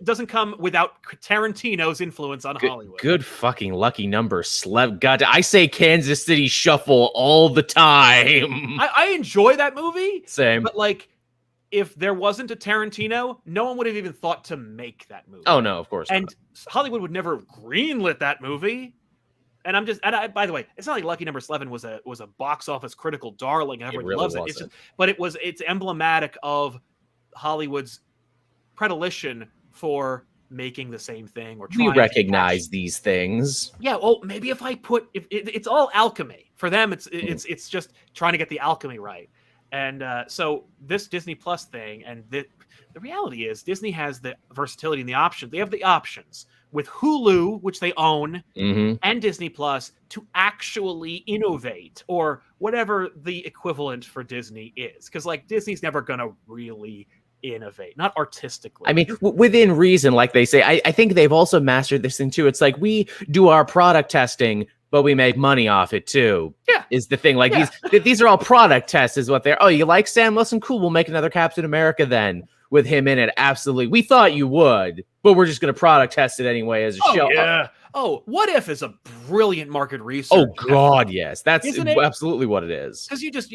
doesn't come without Tarantino's influence on Hollywood. Good fucking Lucky Number 11. God, I say Kansas City Shuffle all the time. I enjoy that movie. Same. But, like, if there wasn't a Tarantino, no one would have even thought to make that movie. Oh, no, of course not. And Hollywood would never greenlit that movie. And by the way, it's not like Lucky Number 11 was a box office critical darling and everyone loves it. It's emblematic of Hollywood's predilection for making the same thing or trying. We recognize these things. Yeah, well, maybe if it's all alchemy for them, it's just trying to get the alchemy right. And so this Disney Plus thing, and the reality is Disney has the versatility and the options. They have the options with Hulu, which they own, and Disney Plus to actually innovate, or whatever the equivalent for Disney is. Because, like, Disney's never going to really innovate, not artistically. I mean, within reason, like they say. I think they've also mastered this thing too. It's like, we do our product testing, but we make money off it too. Yeah, is the thing. Like these are all product tests, is what they're. Oh, you like Sam Wilson? Cool. We'll make another Captain America then. with him in it. Absolutely. We thought you would, but we're just going to product test it anyway as a show. Yeah. Oh, What If is a brilliant market research. Oh, God, yes. That's Isn't it? Absolutely what it is. Because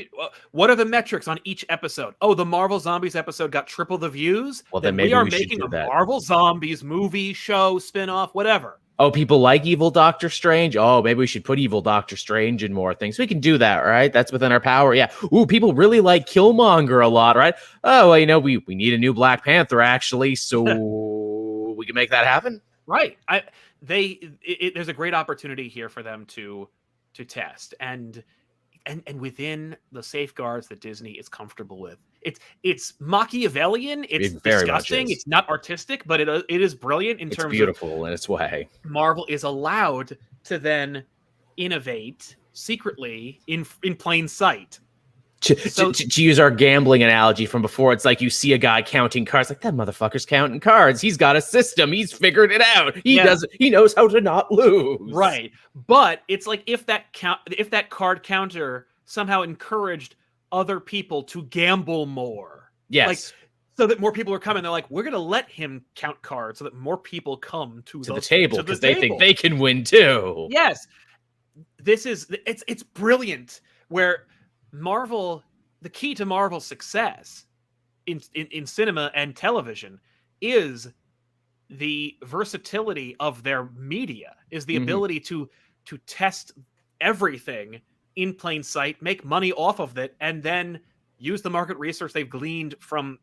what are the metrics on each episode? Oh, the Marvel Zombies episode got triple the views. Well, then maybe we are we should making do a that. Marvel Zombies movie, show, spin-off, whatever. Oh, people like Evil Doctor Strange? Oh, maybe we should put Evil Doctor Strange in more things. We can do that, right? That's within our power. Yeah. Ooh, people really like Killmonger a lot, right? Oh, well, we need a new Black Panther, actually, so we can make that happen. Right. There's a great opportunity here for them to test and within the safeguards that Disney is comfortable with. It's Machiavellian. It's disgusting. It's not artistic, but it is brilliant in terms of beautiful in its way. Marvel is allowed to then innovate secretly in plain sight. To use our gambling analogy from before, it's like you see a guy counting cards, like that motherfucker's counting cards. He's got a system. He's figured it out. He knows how to not lose. Right. But it's like if that card counter somehow encouraged other people to gamble more. Yes. Like, so that more people are coming. They're like, we're going to let him count cards so that more people come to the table because they think they can win too. Yes. It's brilliant where Marvel, the key to Marvel's success in cinema and television is the versatility of their media, is the ability to test everything in plain sight, make money off of it, and then use the market research they've gleaned from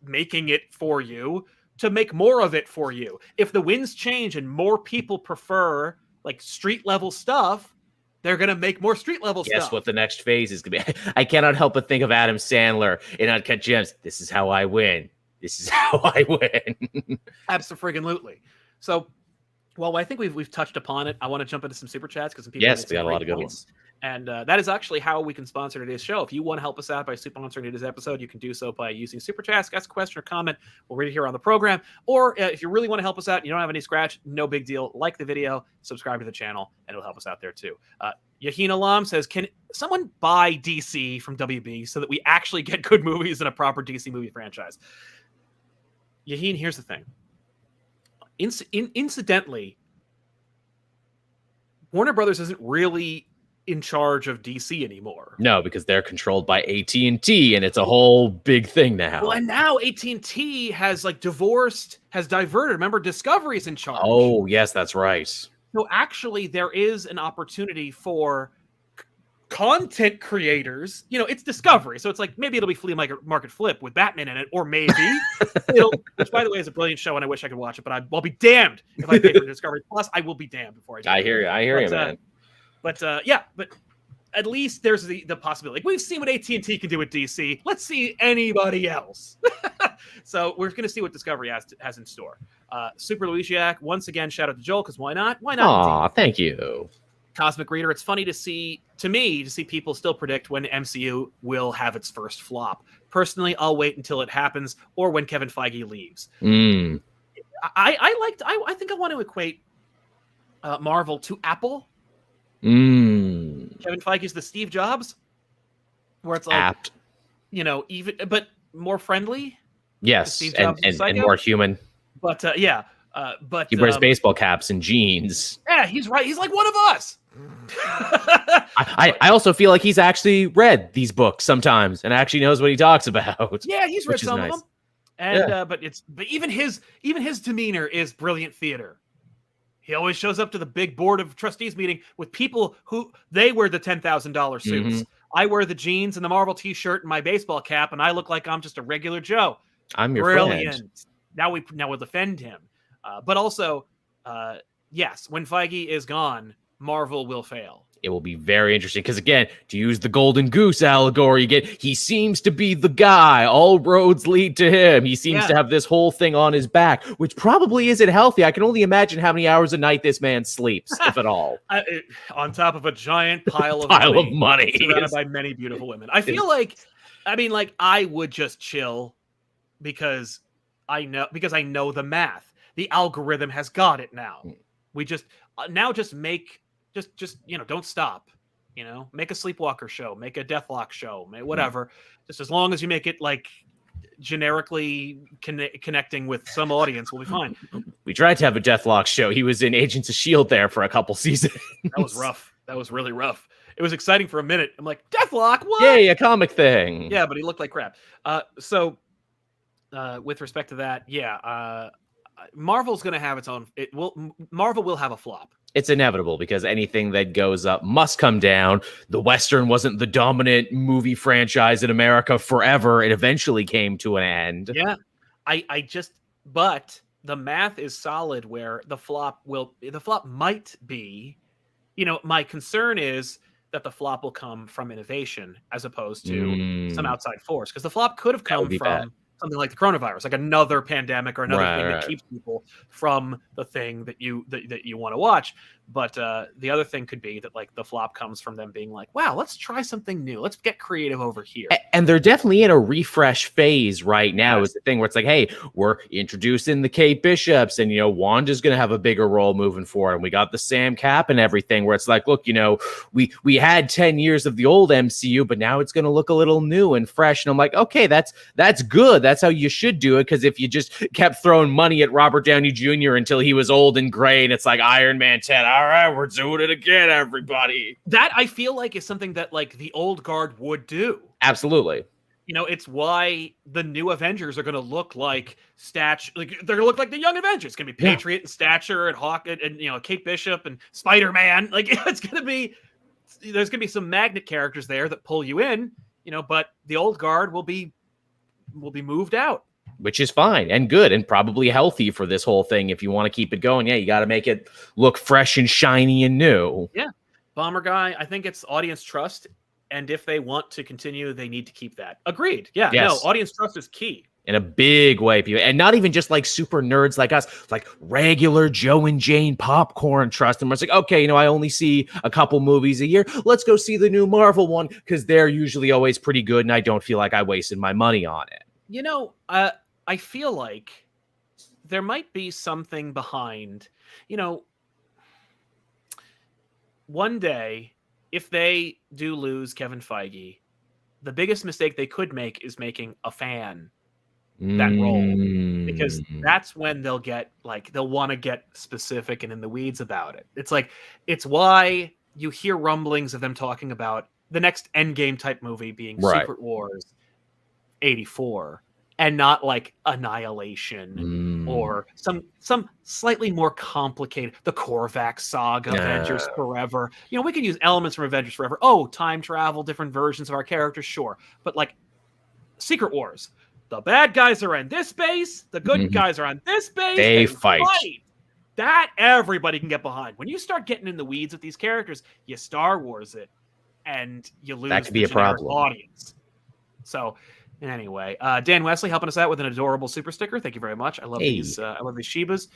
making it for you to make more of it for you. If the winds change and more people prefer like street level stuff, they're going to make more street level stuff. Guess what the next phase is going to be? I cannot help but think of Adam Sandler in Uncut Gems. This is how I win. This is how I win. Absolutely. So, well, I think we've touched upon it. I want to jump into some super chats because some people we got a lot of good ones. And that is actually how we can sponsor today's show. If you want to help us out by sponsoring today's episode, you can do so by using Super Chats. Ask a question or comment. We'll read it here on the program. Or if you really want to help us out and you don't have any scratch, no big deal. Like the video, subscribe to the channel, and it'll help us out there too. Yahin Alam says, can someone buy DC from WB so that we actually get good movies in a proper DC movie franchise? Yahin, here's the thing. Incidentally, Warner Brothers isn't really in charge of DC anymore. No, because they're controlled by AT&T, and it's a whole big thing now. Well, and now AT&T has diverted. Remember, Discovery's in charge. Oh, yes, that's right. So actually, there is an opportunity for content creators. It's Discovery, so it's like maybe it'll be flea market flip with Batman in it, or maybe which, by the way, is a brilliant show, and I wish I could watch it, but I'll be damned if I pay for Discovery Plus. I will be damned before I do. I hear you, man. But at least there's the possibility. Like, we've seen what AT&T can do with DC. Let's see anybody else. So we're going to see what Discovery has in store. Super Luisiak, once again, shout out to Joel, because why not? Why not? Aw, thank you. Cosmic Reader, it's funny to see people still predict when MCU will have its first flop. Personally, I'll wait until it happens or when Kevin Feige leaves. I think I want to equate Marvel to Apple. Kevin Feige's the Steve Jobs, where it's like, apt, but more friendly. Yes, and more human. But but he wears baseball caps and jeans. Yeah, he's right. He's like one of us. I also feel like he's actually read these books sometimes and actually knows what he talks about. Yeah, he's read some of them. And but even his demeanor is brilliant theater. He always shows up to the big board of trustees meeting with people who they wear the $10,000 suits. I wear the jeans and the Marvel t-shirt and my baseball cap, and I look like I'm just a regular Joe. I'm your brilliant friend. Now we'll defend him. But also, yes, when Feige is gone, Marvel will fail. It will be very interesting because, again, to use the golden goose allegory again, he seems to be the guy. All roads lead to him. He seems to have this whole thing on his back, which probably isn't healthy. I can only imagine how many hours a night this man sleeps, if at all. On top of a giant pile of money. Surrounded by many beautiful women. I feel like, I would just chill because I know the math. The algorithm has got it now. We just make... Just don't stop. Make a Sleepwalker show, make a Deathlock show, whatever. Just as long as you make it like generically connecting with some audience, we'll be fine. We tried to have a Deathlock show. He was in Agents of S.H.I.E.L.D. there for a couple seasons. That was rough. That was really rough. It was exciting for a minute. I'm like, Deathlock, what? Yay, a comic thing. Yeah, but he looked like crap. So with respect to that, Marvel's going to have its own. Marvel will have a flop. It's inevitable because anything that goes up must come down. The Western wasn't the dominant movie franchise in America forever. It eventually came to an end. Yeah, but the math is solid where the flop might be, my concern is that the flop will come from innovation as opposed to some outside force, because the flop could have come from something like the coronavirus, like another pandemic or another thing that keeps people from the thing that you want to watch. But the other thing could be that like the flop comes from them being like, wow, let's try something new. Let's get creative over here. And they're definitely in a refresh phase right now. Is the thing where it's like, hey, we're introducing the Kate Bishops and, Wanda's going to have a bigger role moving forward. And we got the Sam Cap and everything where it's like, look, we had 10 years of the old MCU, but now it's going to look a little new and fresh. And I'm like, okay, that's good. That's how you should do it. Because if you just kept throwing money at Robert Downey Jr. until he was old and gray and it's like Iron Man 10, all right, we're doing it again, everybody. That I feel like is something that like the old guard would do. Absolutely. It's why the new Avengers are going to look like they're going to look like the Young Avengers. It's going to be Patriot and Stature and Hawkeye and Kate Bishop and Spider-Man. Like it's going to be, there's going to be some magnet characters there that pull you in, but the old guard will be moved out. Which is fine and good and probably healthy for this whole thing. If you want to keep it going, you got to make it look fresh and shiny and new. Yeah. Bomber Guy, I think it's audience trust. And if they want to continue, they need to keep that. Agreed. Yeah. Yes. No, audience trust is key. In a big way, people. And not even just like super nerds like us, like regular Joe and Jane popcorn trust. And it's like, okay, I only see a couple movies a year. Let's go see the new Marvel one because they're usually always pretty good. And I don't feel like I wasted my money on it. I feel like there might be something behind, one day, if they do lose Kevin Feige, the biggest mistake they could make is making a fan that role, because that's when they'll want to get specific and in the weeds about it. It's why you hear rumblings of them talking about the next Endgame type movie being Secret Wars 84. And not like Annihilation or some slightly more complicated, the Korvac saga, Avengers Forever. We could use elements from Avengers Forever. Oh, time travel, different versions of our characters, sure. But like Secret Wars, the bad guys are in this base, the good guys are on this base. They fight. That everybody can get behind. When you start getting in the weeds with these characters, you Star Wars it, and you lose that could be a problem. Audience. So. Anyway, Dan Wesley helping us out with an adorable super sticker. Thank you very much. I love these. I love these Shibas.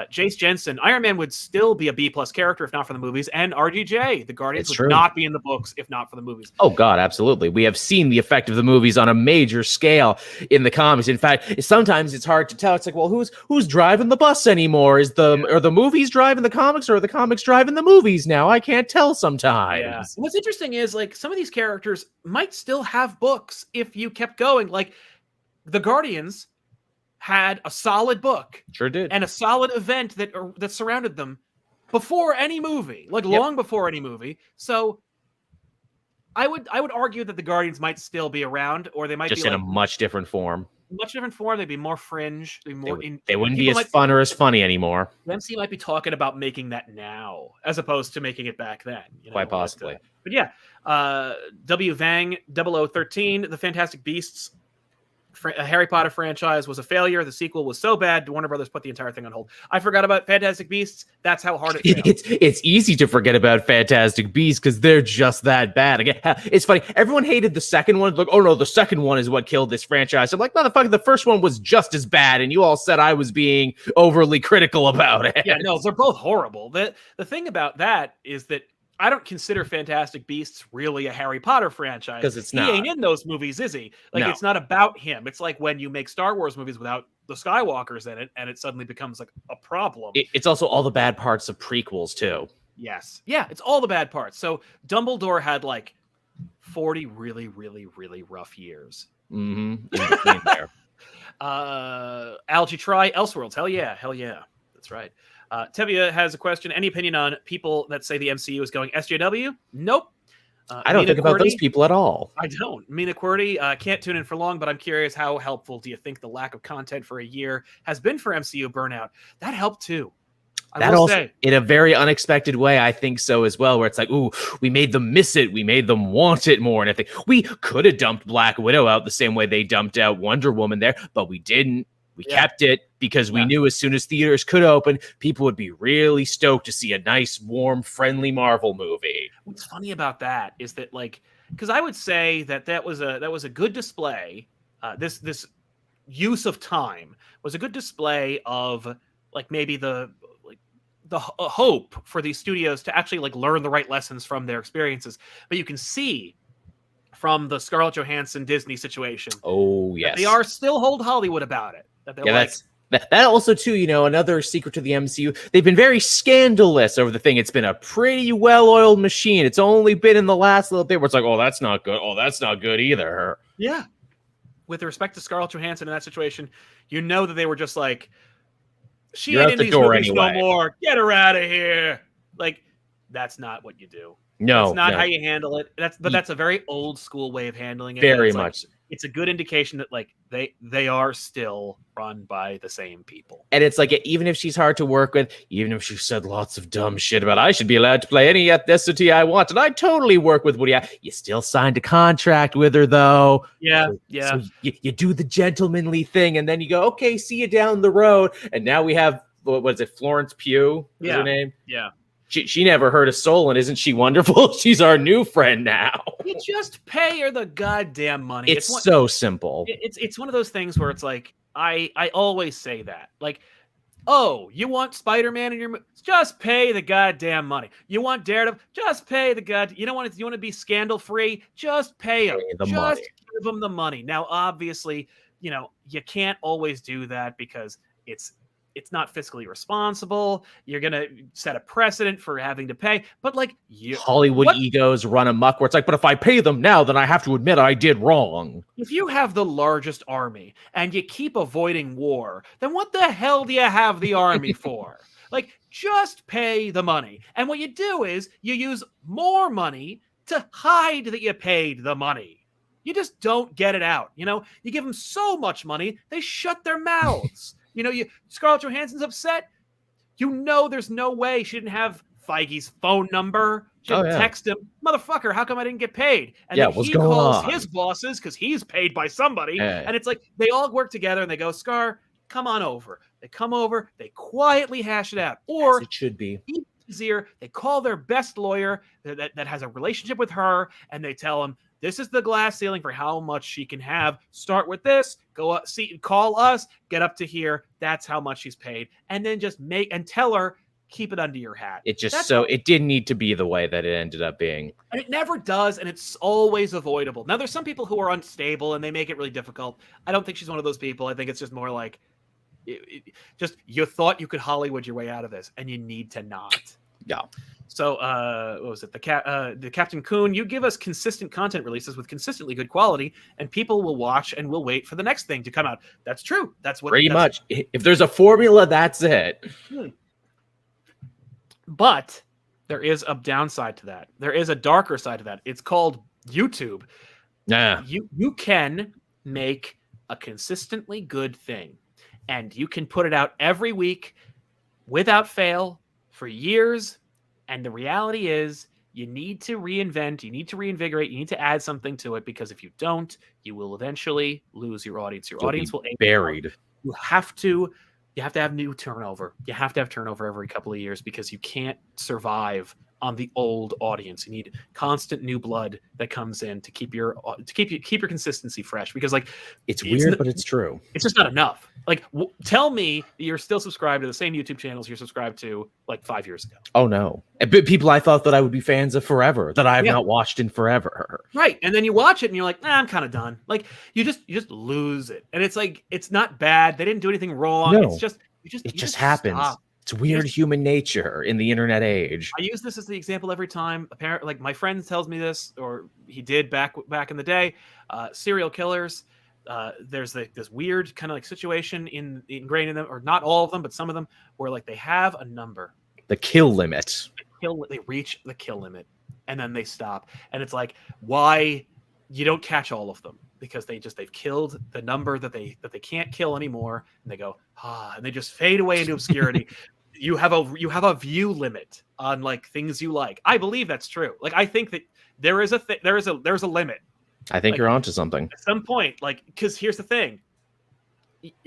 Jace Jensen, Iron Man would still be a B+ character if not for the movies, and RGJ, the Guardians would not be in the books if not for the movies. Oh God, absolutely. We have seen the effect of the movies on a major scale in the comics. In fact, sometimes it's hard to tell. It's like, well, who's driving the bus anymore? Are the movies driving the comics, or are the comics driving the movies now? I can't tell sometimes. Yeah. What's interesting is like some of these characters might still have books if you kept going. Like the Guardians had a solid book, sure did, and a solid event that surrounded them before any movie, long before any movie. So I would argue that the Guardians might still be around, or they might just be in a much different form. They'd be more fringe. They wouldn't be as fun or as funny anymore. The MC might be talking about making that now, as opposed to making it back then. Quite possibly. But yeah, W. Vang 0013, The Fantastic Beasts, a Harry Potter franchise was a failure. The sequel was so bad, Warner Brothers put the entire thing on hold. I forgot about Fantastic Beasts. That's how hard it failed. It's easy to forget about Fantastic Beasts because they're just that bad. Again, it's funny. Everyone hated the second one. Like, oh no, the second one is what killed this franchise. I'm like, motherfucker, the first one was just as bad, and you all said I was being overly critical about it. Yeah, no, they're both horrible. The thing about that is that I don't consider Fantastic Beasts really a Harry Potter franchise. Because it's not. He ain't in those movies, is he? Like, no. It's not about him. It's like when you make Star Wars movies without the Skywalkers in it, and it suddenly becomes like a problem. It's also all the bad parts of prequels, too. Yes. Yeah, it's all the bad parts. So Dumbledore had like 40 really, really, really rough years. In between there. Algae Try, Elseworlds. Hell yeah. That's right. Tevia has a question. Any opinion on people that say the MCU is going SJW? Nope. I don't Mina think about those Qwerty, people at all. I don't. Mina Qwerty, can't tune in for long, but I'm curious, how helpful do you think the lack of content for a year has been for MCU burnout? That helped too. I will say, in a very unexpected way, I think so as well, where it's like, ooh, we made them miss it. We made them want it more. And I think we could have dumped Black Widow out the same way they dumped out Wonder Woman there, but we didn't. We kept it because we knew as soon as theaters could open, people would be really stoked to see a nice, warm, friendly Marvel movie. What's funny about that is that, like, because I would say that was a good display. This use of time was a good display of, like, maybe the hope for these studios to actually, like, learn the right lessons from their experiences. But you can see from the Scarlett Johansson Disney situation, oh yes, they are still hold Hollywood about it. That they're like, that also too, you know, another secret to the MCU. They've been very scandalous over the thing. It's been a pretty well-oiled machine. It's only been in the last little bit where it's like, oh, that's not good. Oh, that's not good either. Yeah. With respect to Scarlett Johansson in that situation, you know that they were just like, she ain't in these movies no more. Get her out of here. Like, that's not what you do. No, that's not how you handle it. That's a very old school way of handling it. Very much. It's a good indication that, like, they are still run by the same people. And it's like, even if she's hard to work with, even if she said lots of dumb shit about I should be allowed to play any ethnicity I want, and I totally work with Woody, you still signed a contract with her though. So you do the gentlemanly thing, and then you go, okay, see you down the road. And now we have, what was it, Florence Pugh? Is her name? Yeah. She never hurt a soul, and isn't she wonderful? She's our new friend now. You just pay her the goddamn money. It's so simple. It's one of those things where it's like, I always say that. Like, oh, you want Spider-Man in your movie? Just pay the goddamn money. You want Daredevil? Just pay the you don't want to, you want to be scandal-free? Just pay them. Just give them the money. Now, obviously, you know, you can't always do that because it's not fiscally responsible. You're going to set a precedent for having to pay. But, like, Hollywood egos run amok where it's like, but if I pay them now, then I have to admit I did wrong. If you have the largest army and you keep avoiding war, then what the hell do you have the army for? Like, just pay the money. And what you do is you use more money to hide that you paid the money. You just don't get it out. You know, you give them so much money, they shut their mouths. You know, Scarlett Johansson's upset. You know, there's no way she didn't have Feige's phone number. She didn't text him, motherfucker, how come I didn't get paid? And then he calls his bosses because he's paid by somebody. And it's like they all work together and they go, Scar, come on over. They come over, they quietly hash it out. Or as it should be. Easier, they call their best lawyer that has a relationship with her, and they tell him, this is the glass ceiling for how much she can have. Start with this, go up, call us, get up to here. That's how much she's paid. And then just tell her, keep it under your hat. It didn't need to be the way that it ended up being. And it never does, and it's always avoidable. Now, there's some people who are unstable, and they make it really difficult. I don't think she's one of those people. I think it's just more like, you thought you could Hollywood your way out of this, and you need to not. Yeah. So, what was it? The Captain Coon, you give us consistent content releases with consistently good quality, and people will watch and will wait for the next thing to come out. That's true. That's what pretty much. If there's a formula, that's it. But there is a downside to that. There is a darker side to that. It's called YouTube. Yeah. You can make a consistently good thing, and you can put it out every week without fail for years. And the reality is you need to reinvent, you need to reinvigorate, you need to add something to it, because if you don't, you will eventually lose your audience. Your audience will be buried. You have to have new turnover. You have to have turnover every couple of years, because you can't survive on the old audience. You need constant new blood that comes in to keep your consistency fresh, because, like, it's weird, but it's true. It's just not enough. Like, tell me that you're still subscribed to the same YouTube channels you're subscribed to like 5 years ago. Oh no. But people I thought that I would be fans of forever, that I have not watched in forever. Right. And then you watch it and you're like, I'm kind of done. Like, you just lose it. And it's like, it's not bad. They didn't do anything wrong. No. It's just it just happens. Stop. It's weird human nature in the internet age. I use this as the example every time. Apparently, like, my friend tells me this, or he did back in the day. Serial killers. there's this weird kind of like situation ingrained in them, or not all of them, but some of them, where like they have a number, The kill limit. they reach the kill limit, and then they stop, and it's like, why you don't catch all of them, because they've killed the number that they can't kill anymore, and they go and they just fade away into obscurity. You have a view limit on like things you like. I believe that's true. Like I think that there's a limit. I think like, you're onto something. At some point, like, because here's the thing.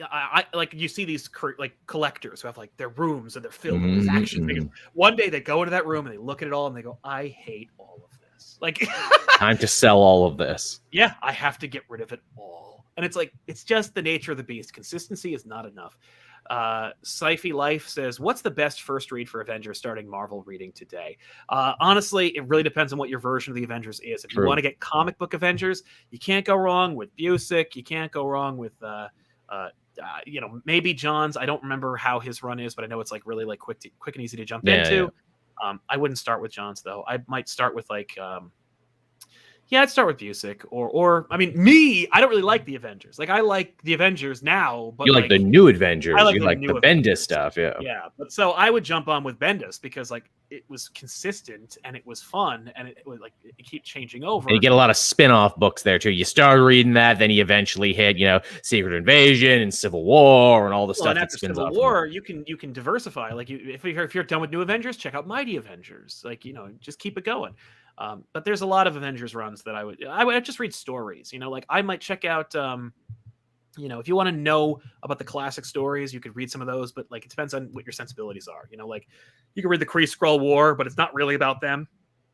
I like, you see these like collectors who have like their rooms and they're filled with these action figures. One day they go into that room and they look at it all and they go, I hate all of this. Like, time to sell all of this. Yeah, I have to get rid of it all. And it's like, it's just the nature of the beast. Consistency is not enough. Syfy Life says, what's the best first read for Avengers starting Marvel reading today? Honestly, it really depends on what your version of the Avengers is. If you want to get comic book Avengers, you can't go wrong with Busick. You can't go wrong with maybe John's. I don't remember how his run is, but I know it's like really like quick and easy to jump into. Yeah. I wouldn't start with John's though. I might start with like I'd start with Busick, or I mean, I don't really like the Avengers. Like, I like the Avengers now, but you like the new Adventures. I like you like the Bendis stuff, yeah. Yeah, but so I would jump on with Bendis because like it was consistent and it was fun and it was like it keep changing over. And you get a lot of spin-off books there too. You start reading that, then you eventually hit, Secret Invasion and Civil War and all the stuff that spins off. Civil War, you can diversify. Like if you're done with New Avengers, check out Mighty Avengers. Like just keep it going. But there's a lot of Avengers runs that I would just read stories, like I might check out, if you want to know about the classic stories, you could read some of those, but like, it depends on what your sensibilities are, like you can read the Kree-Skrull War, but it's not really about them.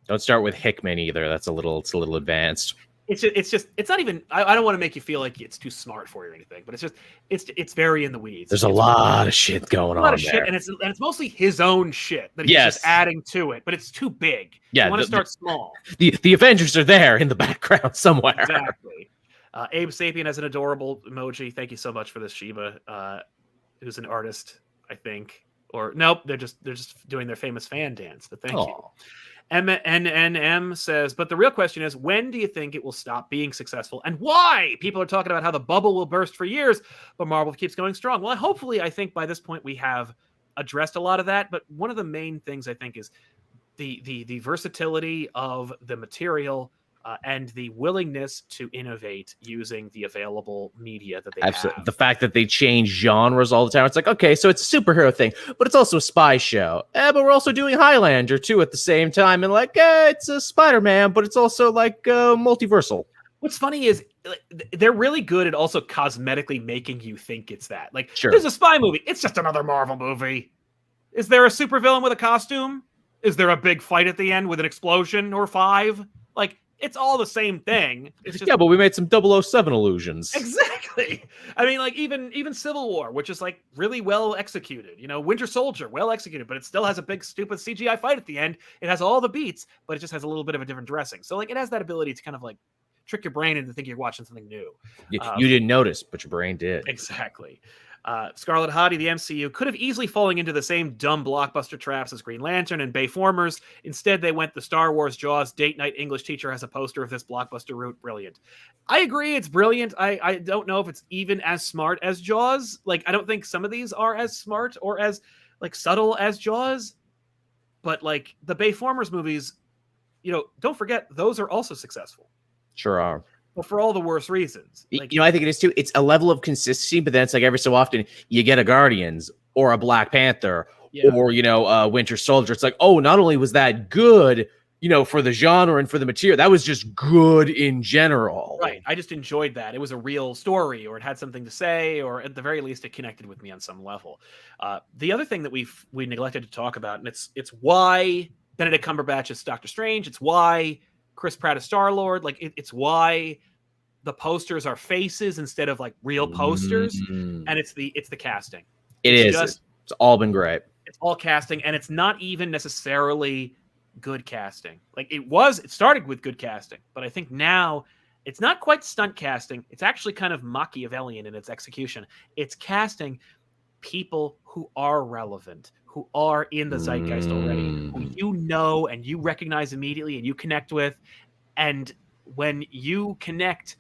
Don't start with Hickman either. It's a little advanced. It's not even, I don't want to make you feel like it's too smart for you or anything, but it's very in the weeds. There's a lot of shit going on there. Shit, and it's mostly his own shit that he's just adding to it, but it's too big. Yeah, you want to start small. The Avengers are there in the background somewhere. Exactly. Abe Sapien has an adorable emoji. Thank you so much for this, Shiva, who's an artist, I think. Or nope, they're just doing their famous fan dance. But thank you. MNM says, but the real question is, when do you think it will stop being successful and why? People are talking about how the bubble will burst for years, but Marvel keeps going strong. Well, hopefully, I think by this point we have addressed a lot of that. But one of the main things I think is the versatility of the material and the willingness to innovate using the available media that they have. The fact that they change genres all the time. It's like, okay, so it's a superhero thing, but it's also a spy show. But we're also doing Highlander too at the same time. And like, it's a Spider-Man, but it's also like multiversal. What's funny is they're really good at also cosmetically making you think it's that. Like, sure, there's a spy movie. It's just another Marvel movie. Is there a supervillain with a costume? Is there a big fight at the end with an explosion or 5? Like, it's all the same thing. It's just, but we made some 007 illusions. Exactly. I mean, like even Civil War, which is like really well executed. Winter Soldier, well executed, but it still has a big stupid CGI fight at the end. It has all the beats, but it just has a little bit of a different dressing. So like it has that ability to kind of like trick your brain into thinking you're watching something new. You didn't notice, but your brain did. Exactly. Scarlet Hottie, the MCU, could have easily fallen into the same dumb blockbuster traps as Green Lantern and Bayformers. Instead, they went the Star Wars Jaws date night English teacher has a poster of this blockbuster route. Brilliant. I agree, it's brilliant. I don't know if it's even as smart as Jaws. Like, I don't think some of these are as smart or as like subtle as Jaws. But like the Bayformers movies, don't forget, those are also successful. Sure are. But for all the worst reasons. Like, I think it is too. It's a level of consistency, but then it's like every so often you get a Guardians or a Black Panther or, Winter Soldier. It's like, oh, not only was that good, for the genre and for the material, that was just good in general. Right. I just enjoyed that. It was a real story, or it had something to say, or at the very least, it connected with me on some level. The other thing that we neglected to talk about, and it's why Benedict Cumberbatch is Doctor Strange. It's why Chris Pratt is Star-Lord. Like it's why the posters are faces instead of like real posters. And it's the casting. It's all been great. It's all casting, and it's not even necessarily good casting. Like it started with good casting, but I think now it's not quite stunt casting. It's actually kind of Machiavellian in its execution. It's casting people who are relevant, who are in the zeitgeist already, who and you recognize immediately and you connect with. And when you connect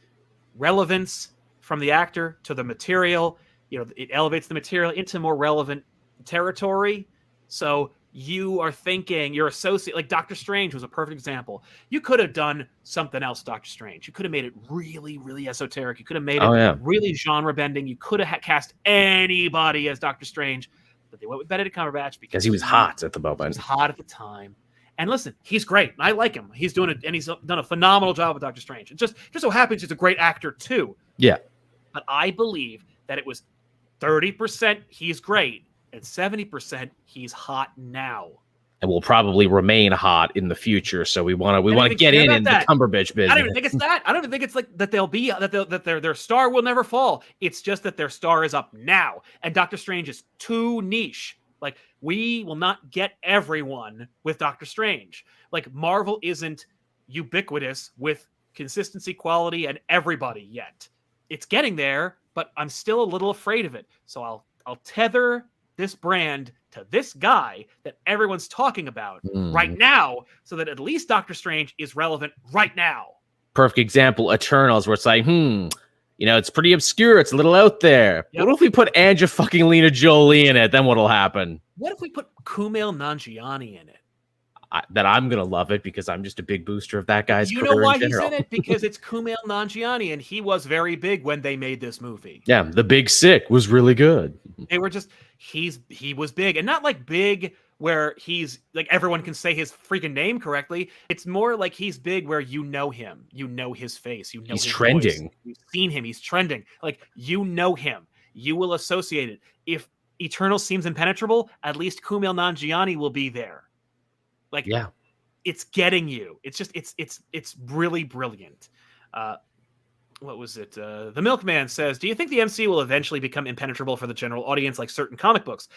relevance from the actor to the material. It elevates the material into more relevant territory. So you are thinking, you're associate, like Doctor Strange was a perfect example. You could have done something else, Doctor Strange. You could have made it really, really esoteric. You could have made it really genre bending. You could have cast anybody as Doctor Strange, but they went with Benedict Cumberbatch because he was hot at the moment. He was hot at the time. And listen, he's great. I like him. He's doing it, and he's done a phenomenal job with Doctor Strange. It just so happens he's a great actor too. Yeah. But I believe that it was 30% he's great, and 70% he's hot now. And will probably remain hot in the future. So we want to get in the Cumberbatch business. I don't even think it's that. I don't even think it's like that they'll be that their star will never fall. It's just that their star is up now, and Doctor Strange is too niche. Like, we will not get everyone with Doctor Strange. Like, Marvel isn't ubiquitous with consistency, quality, and everybody yet. It's getting there, but I'm still a little afraid of it. So I'll tether this brand to this guy that everyone's talking about right now, so that at least Doctor Strange is relevant right now. Perfect example, Eternals, where it's like, it's pretty obscure. It's a little out there. Yep. What if we put Angelina Jolie in it? Then what'll happen? What if we put Kumail Nanjiani in it? I'm going to love it because I'm just a big booster of that guy's career. You know why in general. he's in it? Because it's Kumail Nanjiani, and he was very big when they made this movie. Yeah, The Big Sick was really good. They were just, he was big, and not like big where he's like everyone can say his freaking name correctly. It's more like he's big where you know him, you know his face, you know he's his trending. Voice. You've seen him, he's trending. Like, you know him, you will associate it. If Eternal seems impenetrable, at least Kumail Nanjiani will be there. Like, yeah, it's getting you. It's just it's really brilliant. What was it? The Milkman says, do you think the MCU will eventually become impenetrable for the general audience like certain comic books?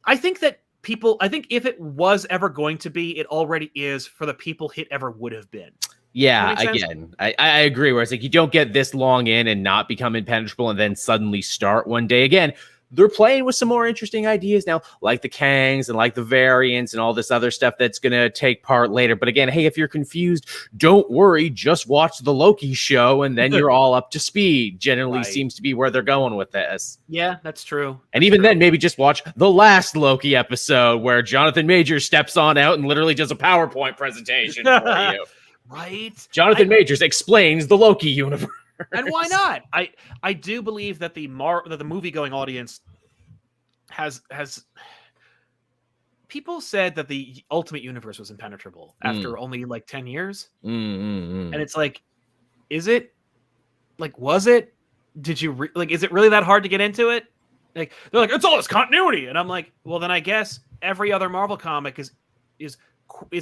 I think if it was ever going to be, it already is for the people it ever would have been. Yeah, again, I agree. Where it's like you don't get this long in and not become impenetrable and then suddenly start one day. Again, they're playing with some more interesting ideas now, like the Kangs and like the variants and all this other stuff that's going to take part later. But again, hey, if you're confused, don't worry. Just watch the Loki show and then you're all up to speed. Generally seems to be where they're going with this. Yeah, that's true. And even then, maybe just watch the last Loki episode where Jonathan Majors steps on out and literally does a PowerPoint presentation for you. Right? Jonathan Majors explains the Loki universe. And why not? I do believe that the movie-going audience has people said that the Ultimate Universe was impenetrable after only like 10 years. And it's like, is it? Like, was it? Did you is it really that hard to get into it? Like, they're like, it's all this continuity, and I'm like, well, then I guess every other Marvel comic is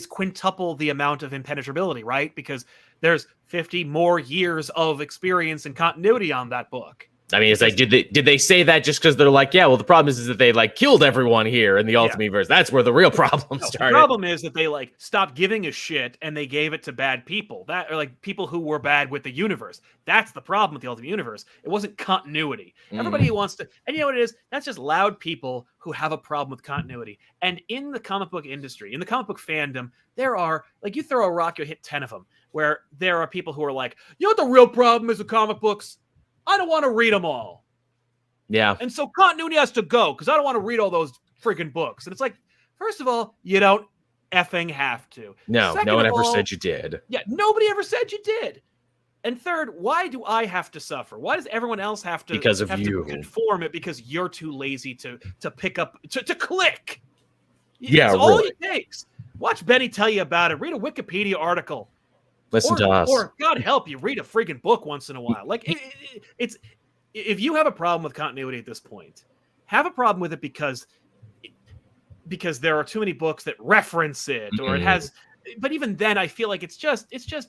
quintuple the amount of impenetrability, right? Because there's 50 more years of experience and continuity on that book. I mean, it's like, did they say that just because they're like, yeah, well, the problem is that they like killed everyone here in the Ultimate Universe. That's where the real problem started. The problem is that they like stopped giving a shit and they gave it to bad people or like people who were bad with the universe. That's the problem with the Ultimate Universe. It wasn't continuity. Everybody who wants to, and you know what it is? That's just loud people who have a problem with continuity. And in the comic book industry, in the comic book fandom, there are, like, you throw a rock, you'll hit 10 of them, where there are people who are like, you know what the real problem is with comic books? I don't want to read them all. Yeah. And so continuity has to go because I don't want to read all those freaking books. And it's like, first of all, you don't effing have to. No, no one ever said you did. Yeah, nobody ever said you did. And third, why do I have to suffer? Why does everyone else have to because of you to conform it because you're too lazy to pick up to click? Yeah, it's all it takes. Watch Benny tell you about it. Read a Wikipedia article. Listen to us. Or God help you, read a freaking book once in a while. Like it's if you have a problem with continuity at this point, have a problem with it because there are too many books that reference it, or it has. But even then, I feel like it's just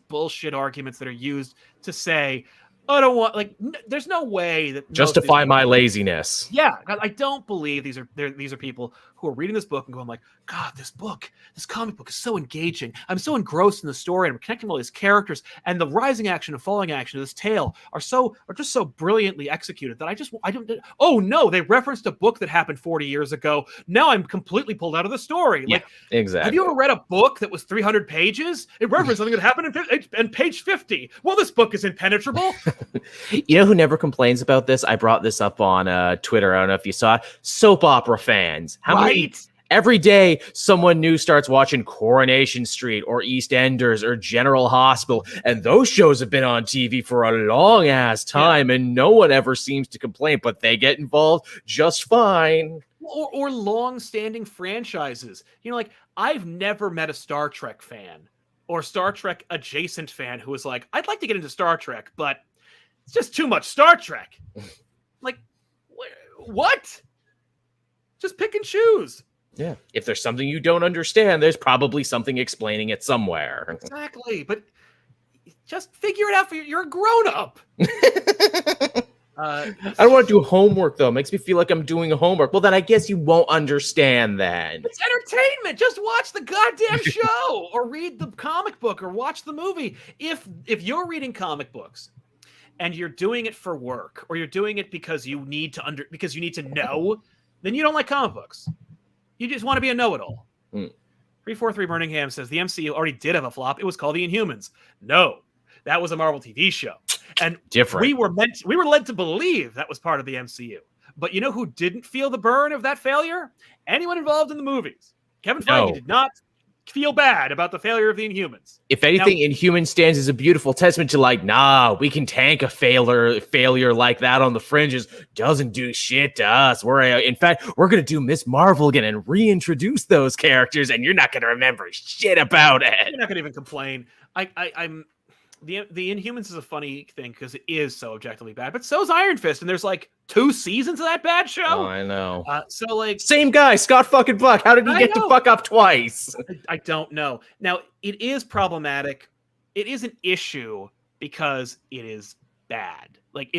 bullshit arguments that are used to say, I don't want, like, there's no way that justify my laziness. Yeah, I don't believe these are people who are reading this book and going like, God, this comic book is so engaging. I'm so engrossed in the story, and I'm connecting with all these characters, and the rising action and falling action of this tale are just so brilliantly executed that I don't. Oh no, they referenced a book that happened 40 years ago. Now I'm completely pulled out of the story. Yeah, like, exactly. Have you ever read a book that was 300 pages? It referenced something that happened in page 50. Well, this book is impenetrable. You know who never complains about this? I brought this up on Twitter. I don't know if you saw it. Soap opera fans. How many? Every day, someone new starts watching Coronation Street or EastEnders or General Hospital, and those shows have been on TV for a long-ass time, and no one ever seems to complain, but they get involved just fine. Or long-standing franchises. You know, like, I've never met a Star Trek fan or Star Trek adjacent fan who was like, I'd like to get into Star Trek, but it's just too much Star Trek. Like, what? Just pick and choose. Yeah. If there's something you don't understand, there's probably something explaining it somewhere. Exactly. But just figure it out you're a grown-up. I don't want to do homework, though. It makes me feel like I'm doing homework. Well, then I guess you won't understand then. It's entertainment. Just watch the goddamn show or read the comic book or watch the movie. If you're reading comic books and you're doing it for work or you're doing it because you need to know, then you don't like comic books. You just want to be a know-it-all. 343 Birmingham says the MCU already did have a flop. It was called the Inhumans. No, that was a Marvel TV show. And different. We were led to believe that was part of the MCU. But you know who didn't feel the burn of that failure? Anyone involved in the movies. Kevin Feige did not feel bad about the failure of the Inhumans. If anything, Inhuman stands as a beautiful testament to like, nah, we can tank a failure like that on the fringes. Doesn't do shit to us. In fact, we're gonna do Miss Marvel again and reintroduce those characters, and you're not gonna remember shit about it. You're not gonna even complain. I'm the Inhumans is a funny thing because it is so objectively bad, but so is Iron Fist, and there's like 2 seasons of that bad show. Oh, I know. So like, same guy, Scott fucking Buck. How did he get to fuck up twice? I don't know. Now it is problematic. It is an issue because it is bad. Like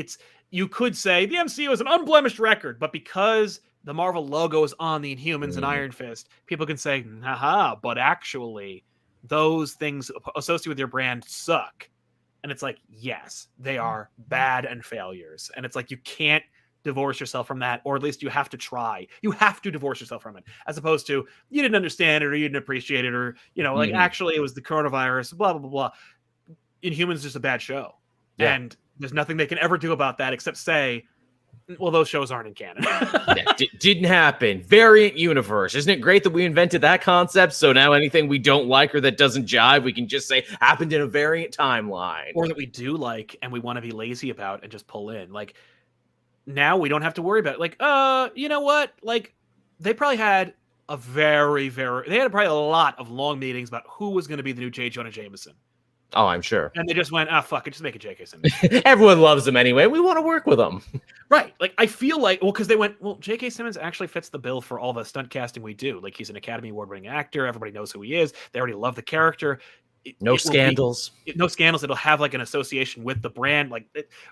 you could say the MCU is an unblemished record, but because the Marvel logo is on the Inhumans and Iron Fist, people can say, haha, but actually those things associated with your brand suck. And it's like, yes, they are bad and failures. And it's like, you can't divorce yourself from that, or at least you have to try. You have to divorce yourself from it, as opposed to you didn't understand it or you didn't appreciate it, or, like actually it was the coronavirus, blah, blah, blah, blah. Inhumans is just a bad show. Yeah. And there's nothing they can ever do about that except say, well, those shows aren't in canon. Didn't happen. Variant universe. Isn't it great that we invented that concept? So now anything we don't like or that doesn't jive, we can just say happened in a variant timeline. Or that we do like and we want to be lazy about and just pull in. Like, now we don't have to worry about it. Like, you know what? Like, they probably had probably a lot of long meetings about who was going to be the new J. Jonah Jameson. Oh, I'm sure. And they just went, fuck it, just make a J.K. Simmons. Everyone loves him anyway. We want to work with him. Right. Like, I feel like, because they went, J.K. Simmons actually fits the bill for all the stunt casting we do. Like, he's an Academy Award-winning actor. Everybody knows who he is. They already love the character. No scandals. No scandals. It'll have, like, an association with the brand. Like,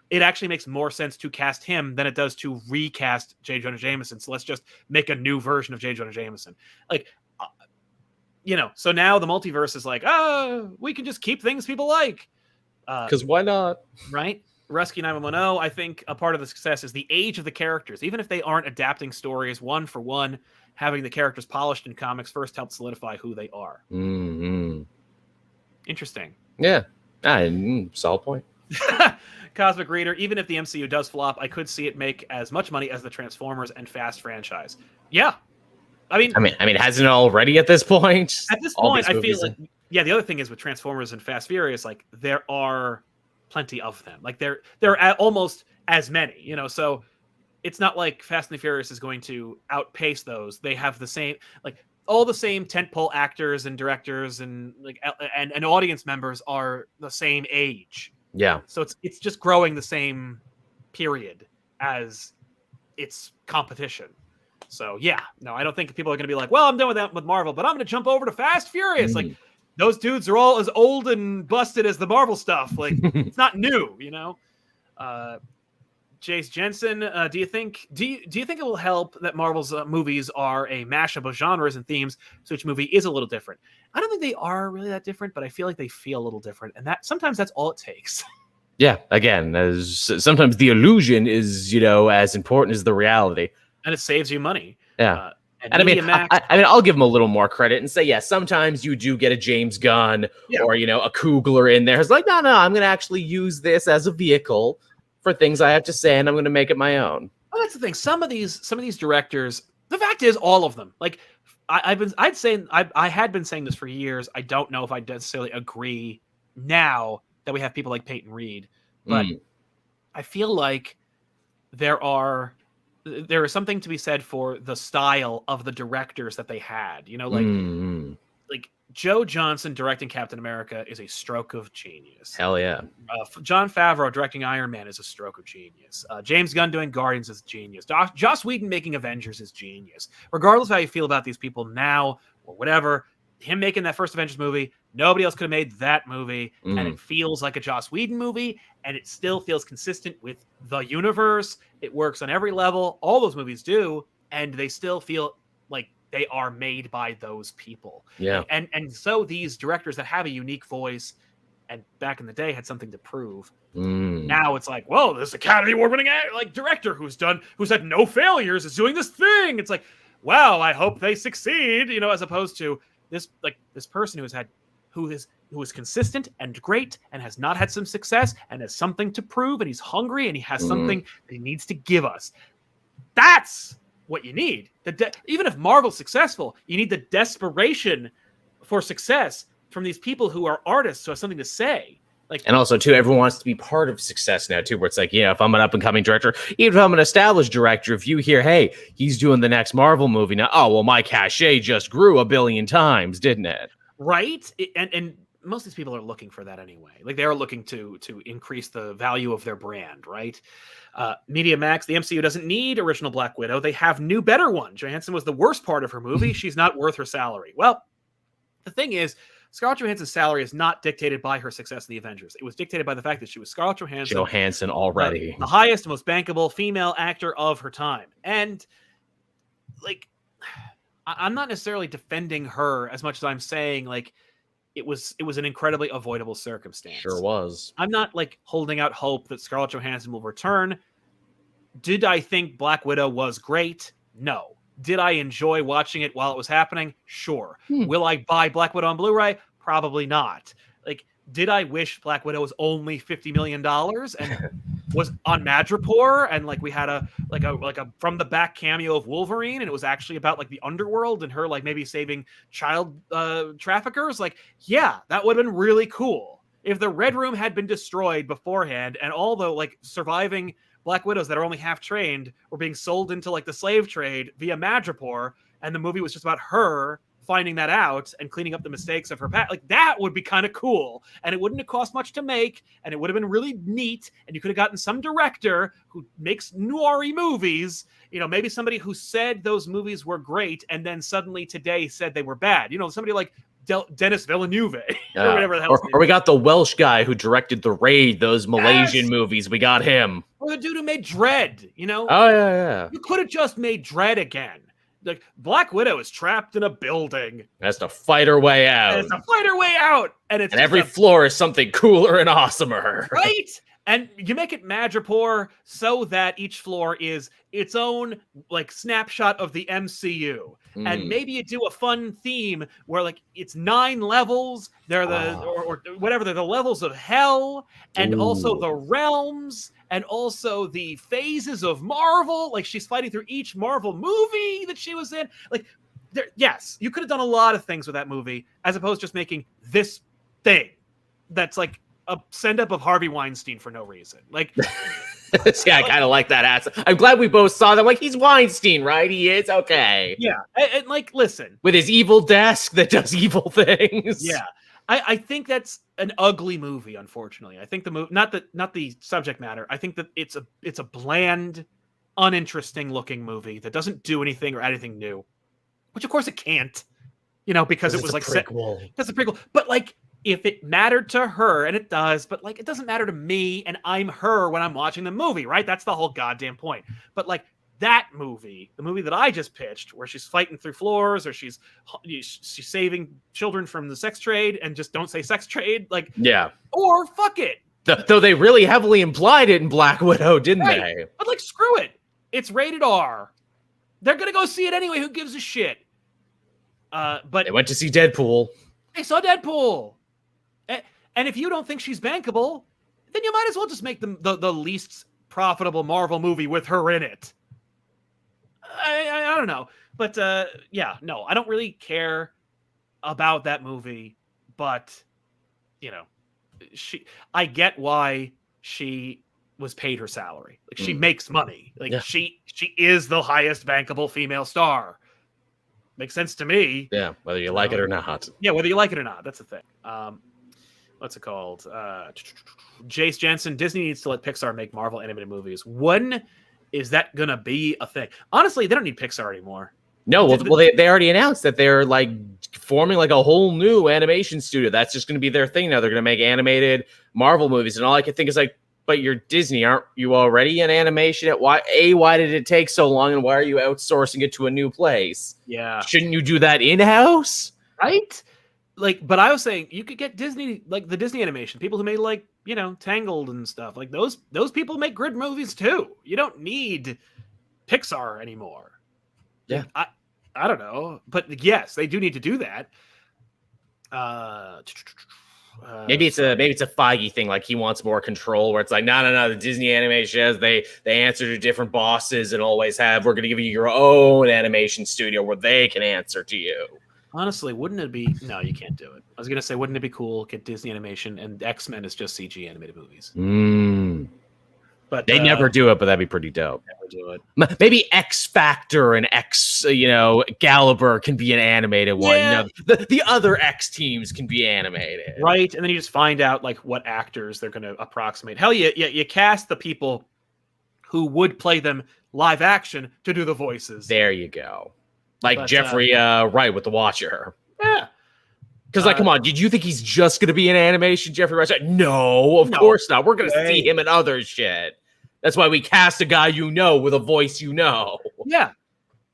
it actually makes more sense to cast him than it does to recast J. Jonah Jameson. So let's just make a new version of J. Jonah Jameson. Like, so now the multiverse is like, we can just keep things people like. Because why not? Right? Rescue 9110, I think a part of the success is the age of the characters. Even if they aren't adapting stories one for one, having the characters polished in comics first helps solidify who they are. Mm-hmm. Interesting. Yeah. Solid point. Cosmic Reader, even if the MCU does flop, I could see it make as much money as the Transformers and Fast franchise. Yeah. I mean, hasn't it already at this point? At this point, I feel like, the other thing is with Transformers and Fast Furious, like, there are plenty of them. Like, there are almost as many, so it's not like Fast and the Furious is going to outpace those. They have the same, like, all the same tentpole actors and directors and and audience members are the same age. Yeah. So it's just growing the same period as its competition. So yeah, no, I don't think people are going to be like, well, I'm done with that with Marvel, but I'm going to jump over to Fast Furious. Like, those dudes are all as old and busted as the Marvel stuff. Like, it's not new, Jace Jensen, do you think it will help that Marvel's movies are a mashup of genres and themes, so each movie is a little different? I don't think they are really that different, but I feel like they feel a little different, and that sometimes that's all it takes. Yeah, again, as sometimes the illusion is, as important as the reality. And it saves you money. Yeah. And I mean, I'll give him a little more credit and say, yeah, sometimes you do get a James Gunn or, a Coogler in there. It's like, no, I'm going to actually use this as a vehicle for things I have to say, and I'm going to make it my own. Well, that's the thing. Some of these directors, the fact is, all of them. Like, I had been saying this for years. I don't know if I necessarily agree now that we have people like Peyton Reed, but I feel like there is something to be said for the style of the directors that they had. Like Joe Johnston directing Captain America is a stroke of genius. Hell yeah. Jon Favreau directing Iron Man is a stroke of genius. James Gunn doing Guardians is genius. Joss Whedon making Avengers is genius. Regardless of how you feel about these people now or whatever, him making that first Avengers movie, nobody else could have made that movie, and it feels like a Joss Whedon movie, and it still feels consistent with the universe. It works on every level. All those movies do, and they still feel like they are made by those people. Yeah. And so these directors that have a unique voice and back in the day had something to prove. Now it's like, whoa, this Academy Award winning director who's had no failures is doing this thing. It's like, wow, I hope they succeed, as opposed to this person who is consistent and great and has not had some success and has something to prove, and he's hungry and he has something that he needs to give us. That's what you need. Even if Marvel's successful, you need the desperation for success from these people who are artists who have something to say. And also, too, everyone wants to be part of success now, too, where it's like, if I'm an up-and-coming director, even if I'm an established director, if you hear, hey, he's doing the next Marvel movie now, oh, well, my cachet just grew 1 billion times, didn't it? Right? And most of these people are looking for that anyway. Like, they are looking to increase the value of their brand, right? Media Max, the MCU doesn't need original Black Widow. They have new, better one. Johansson was the worst part of her movie. She's not worth her salary. Well, the thing is, Scarlett Johansson's salary is not dictated by her success in the Avengers. It was dictated by the fact that she was Scarlett Johansson already. The highest, most bankable female actor of her time. And, I'm not necessarily defending her as much as I'm saying, it was an incredibly avoidable circumstance. Sure was. I'm not, holding out hope that Scarlett Johansson will return. Did I think Black Widow was great? No. Did I enjoy watching it while it was happening? Sure. Will I buy Black Widow on Blu-ray? Probably not. Did I wish Black Widow was only $50 million and was on Madripoor and we had a from the back cameo of Wolverine and it was actually about the underworld and her maybe saving child traffickers? Yeah, that would have been really cool if the Red Room had been destroyed beforehand and all the surviving Black Widows that are only half trained were being sold into the slave trade via Madripoor, and the movie was just about her finding that out and cleaning up the mistakes of her past. That would be kind of cool, and it wouldn't have cost much to make, and it would have been really neat, and you could have gotten some director who makes noir-y movies, maybe somebody who said those movies were great and then suddenly today said they were bad. Somebody like Dennis Villeneuve or whatever the hell. Or we got the Welsh guy who directed The Raid, those Malaysian movies. We got him. Or the dude who made Dredd, Oh, yeah. You could have just made Dredd again. Black Widow is trapped in a building. Has to fight her way out. And every floor is something cooler and awesomer. Right? And you make it Madripoor so that each floor is its own snapshot of the MCU. And maybe you do a fun theme where it's 9 levels. They're or whatever, they're the levels of hell, and also the realms, and also the phases of Marvel. She's fighting through each Marvel movie that she was in. Yes, you could have done a lot of things with that movie, as opposed to just making this thing that's a send-up of Harvey Weinstein for no reason. See, I kind of like that ass. I'm glad we both saw that. He's Weinstein, right? He is? Okay. Yeah. And listen. With his evil desk that does evil things. Yeah. I think that's an ugly movie, unfortunately. I think the movie, not the subject matter. I think that it's a bland, uninteresting looking movie that doesn't do anything or add anything new. Which of course it can't. Because it was a prequel. That's a prequel. But if it mattered to her, and it does, but like it doesn't matter to me, and I'm her when I'm watching the movie, right? That's the whole goddamn point. But like that movie, the movie that I just pitched, where she's fighting through floors, or she's saving children from the sex trade, and just don't say sex trade, like Yeah. or fuck it. Though they really heavily implied it in Black Widow, didn't Right. they? But like, screw it. It's rated R. They're gonna go see it anyway. Who gives a shit? But They went to see Deadpool. they saw Deadpool. And if you don't think she's bankable, then you might as well just make the least profitable Marvel movie with her in it. I don't know. But yeah, no, I don't really care about that movie. But, you know, I get why she was paid her salary. Like, she makes money. Like, she is the highest bankable female star. Makes sense to me. Yeah, whether you like it or not. Yeah, whether you like it or not. That's the thing. What's it called? Jace Jensen, Disney needs to let Pixar make Marvel animated movies. When is that going to be a thing? Honestly, they don't need Pixar anymore. No, well, they already announced that they're like forming like a whole new animation studio. That's just going to be their thing now. They're going to make animated Marvel movies. And all I can think is like, but you're Disney, aren't you already in animation? Why did it take so long, and why are you outsourcing it to a new place? Yeah. Shouldn't you do that in-house? Right? Like, but I was saying you could get Disney, like the Disney animation, people who made like, you know, Tangled and stuff. Like those people make good movies too. You don't need Pixar anymore. Yeah. I don't know, but yes, they do need to do that. Maybe it's a Feige thing, like he wants more control, where it's like, no, the Disney animation they answer to different bosses and always have. We're going to give you your own animation studio where they can answer to you. Honestly, wouldn't it be? No, you can't do it. I was going to say, wouldn't it be cool? Get Disney animation, and X-Men is just CG animated movies. But they never do it, but that'd be pretty dope. Never do it. Maybe X Factor and X, Gallagher can be an animated one. Yeah. The other X teams can be animated, right? And then you just find out like what actors they're going to approximate. Hell, you cast the people who would play them live action to do the voices. There you go. Like Jeffrey Wright with The Watcher. Yeah. Because, come on, did you think he's just going to be in animation, Jeffrey Wright? No, of course not. We're going to see him in other shit. That's why we cast a guy with a voice Yeah.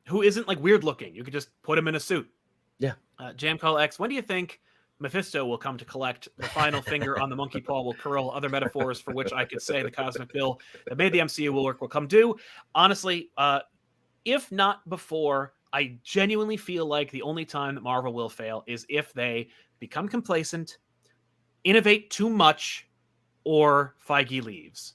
Who isn't, like, weird looking. You could just put him in a suit. Yeah. Jam Call X, when do you think Mephisto will come to collect the final finger on the monkey paw will curl? Other metaphors for which I could say the cosmic bill that made the MCU will come due. Honestly, if not before, I genuinely feel like the only time that Marvel will fail is if they become complacent, innovate too much, or Feige leaves.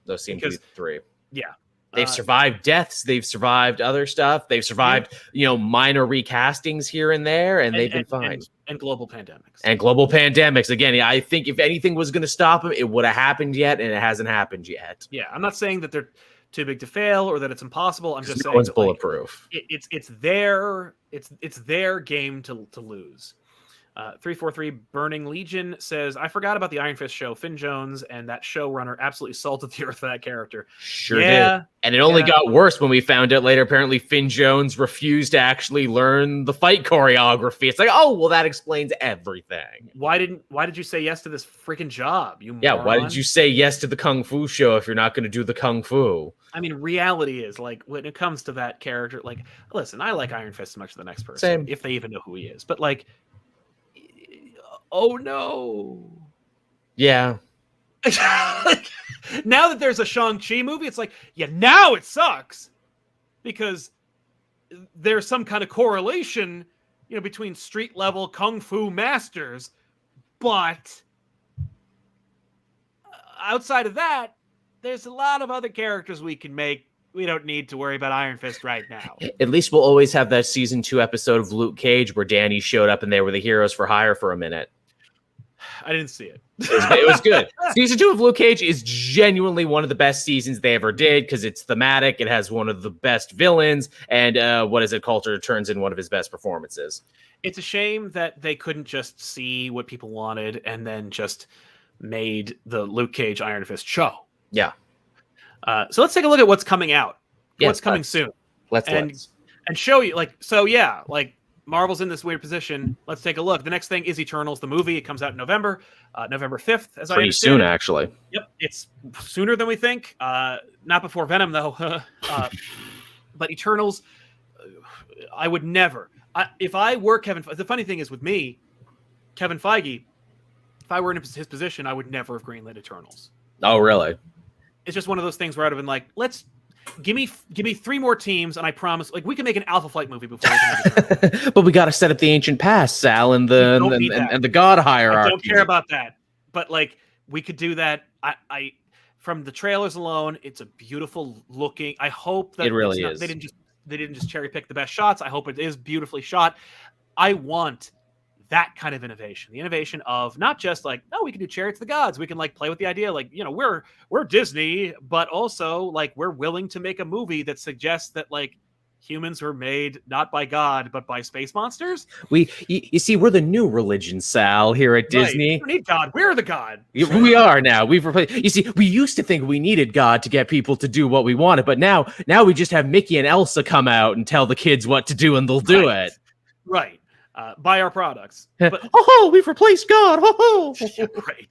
Those seem to be the three. Yeah. They've survived deaths. They've survived other stuff. They've survived, minor recastings here and there, and they've been fine. And global pandemics. And global pandemics. Again, I think if anything was going to stop them, it would have happened yet, and it hasn't happened yet. Yeah, I'm not saying that they're too big to fail or that it's impossible. I'm just saying one's bulletproof. It's their game to lose. 343 Burning Legion says, I forgot about the Iron Fist show. Finn Jones and that showrunner absolutely salted the earth for that character. Sure did. And it only got worse when we found out later. Apparently, Finn Jones refused to actually learn the fight choreography. It's like, oh, well, that explains everything. Why did you say yes to this freaking job? You moron? Why did you say yes to the Kung Fu show if you're not going to do the Kung Fu? I mean, reality is, like, when it comes to that character, like, listen, I like Iron Fist as much as the next person. Same. If they even know who he is. But, like, oh no. Yeah. Now that there's a Shang-Chi movie, it's like, yeah, now it sucks. Because there's some kind of correlation, between street level kung fu masters. But outside of that, there's a lot of other characters we can make. We don't need to worry about Iron Fist right now. At least we'll always have that season 2 episode of Luke Cage where Danny showed up and they were the heroes for hire for a minute. I didn't see it. It was good. Season 2 of Luke Cage is genuinely one of the best seasons they ever did because it's thematic. It has one of the best villains, and Coulter turns in one of his best performances. It's a shame that they couldn't just see what people wanted and then just made the Luke Cage Iron Fist show. Yeah. So let's take a look at what's coming out. What's coming soon. Let's and show you, like, so yeah, like Marvel's in this weird position. Let's take a look. The next thing is Eternals, the movie. It comes out in November, November 5th, as I Pretty understand soon, it. actually. Yep, it's sooner than we think. Not before Venom, though. But Eternals, I would never. If I were Kevin, the funny thing is with me, Kevin Feige, if I were in his position, I would never have greenlit Eternals. Oh, really? It's just one of those things where I'd have been like, let's give me 3 more teams, and I promise, like, we can make an Alpha Flight movie before we can make Eternals. But we got to set up the ancient past, Sal, and the god hierarchy. I don't care about that. But like, we could do that. I from the trailers alone, it's a beautiful looking. I hope that it really is. They didn't just cherry pick the best shots. I hope it is beautifully shot. I want that kind of innovation. The innovation of not just like, oh, we can do Chariots of the Gods. We can like play with the idea, like, you know, we're Disney, but also like we're willing to make a movie that suggests that like humans were made not by God, but by space monsters. You see, we're the new religion, Sal, here at Disney. We don't need God. We're the God. We are now. We've replaced. You see, we used to think we needed God to get people to do what we wanted, but now we just have Mickey and Elsa come out and tell the kids what to do, and they'll do it. Right. Buy our products. But we've replaced God. Right.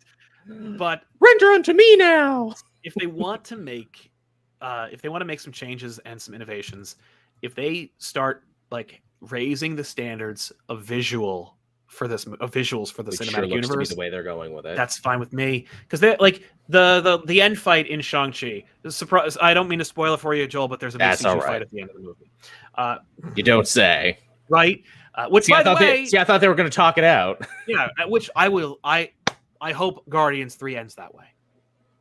But render unto me now. If they want to make some changes and some innovations, if they start like raising the standards of visuals for the cinematic universe, to be the way they're going with it, that's fine with me. Because they like the end fight in Shang-Chi. Surprise! I don't mean to spoil it for you, Joel, but there's a big CG fight at the end of the movie. You don't say. Right? Which, by the way, I thought they were going to talk it out. Yeah, which I hope Guardians 3 ends that way.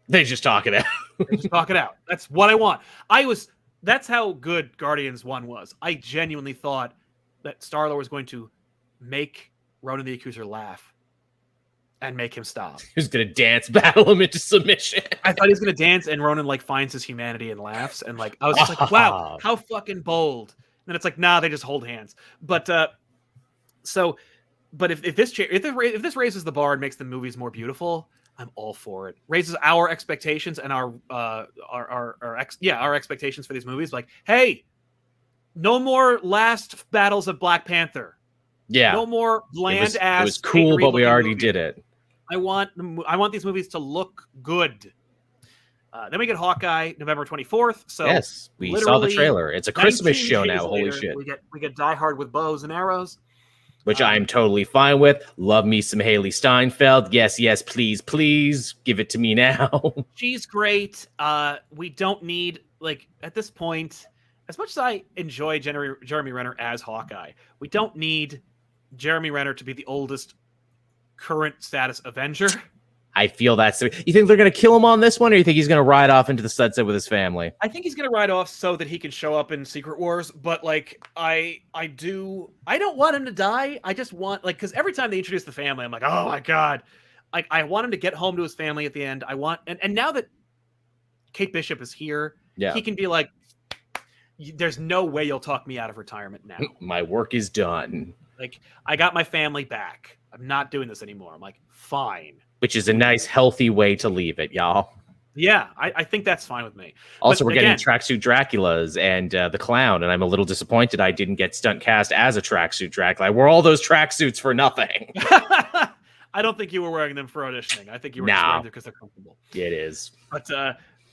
They just talk it out. They just talk it out. That's what I want. That's how good Guardians 1 was. I genuinely thought that Star-Lord was going to make Ronan the Accuser laugh and make him stop. He was going to dance battle him into submission. I thought he was going to dance, and Ronan like finds his humanity and laughs, and like I was just like, wow, how fucking bold. And then it's like, nah, they just hold hands. But if this raises the bar and makes the movies more beautiful, I'm all for it. Raises our expectations and our expectations for these movies. Like, hey, no more last battles of Black Panther. Yeah, no more bland ass. It was cool, but we already did it. I want these movies to look good. Then we get Hawkeye November 24th. So yes, we saw the trailer. It's a Christmas show now. Holy shit! We get Die Hard with bows and arrows, which I'm totally fine with. Love me some Haley Steinfeld. Yes, please give it to me now. She's great. We don't need, like, at this point, as much as I enjoy Jeremy Renner as Hawkeye, we don't need Jeremy Renner to be the oldest current status Avenger. I feel that's. You think they're going to kill him on this one, or you think he's going to ride off into the sunset with his family? I think he's going to ride off so that he can show up in Secret Wars. But like, I don't want him to die. I just want, like, because every time they introduce the family, I'm like, oh my god, like I want him to get home to his family at the end. I want, and now that Kate Bishop is here, he can be like, there's no way you'll talk me out of retirement now. My work is done. Like, I got my family back. I'm not doing this anymore. I'm like, fine. Which is a nice, healthy way to leave it, y'all. Yeah, I think that's fine with me. Also, we're getting tracksuit Draculas and the clown, and I'm a little disappointed I didn't get stunt cast as a tracksuit Dracula. I wore all those tracksuits for nothing. I don't think you were wearing them for auditioning. I think you were just wearing them because they're comfortable. It is. But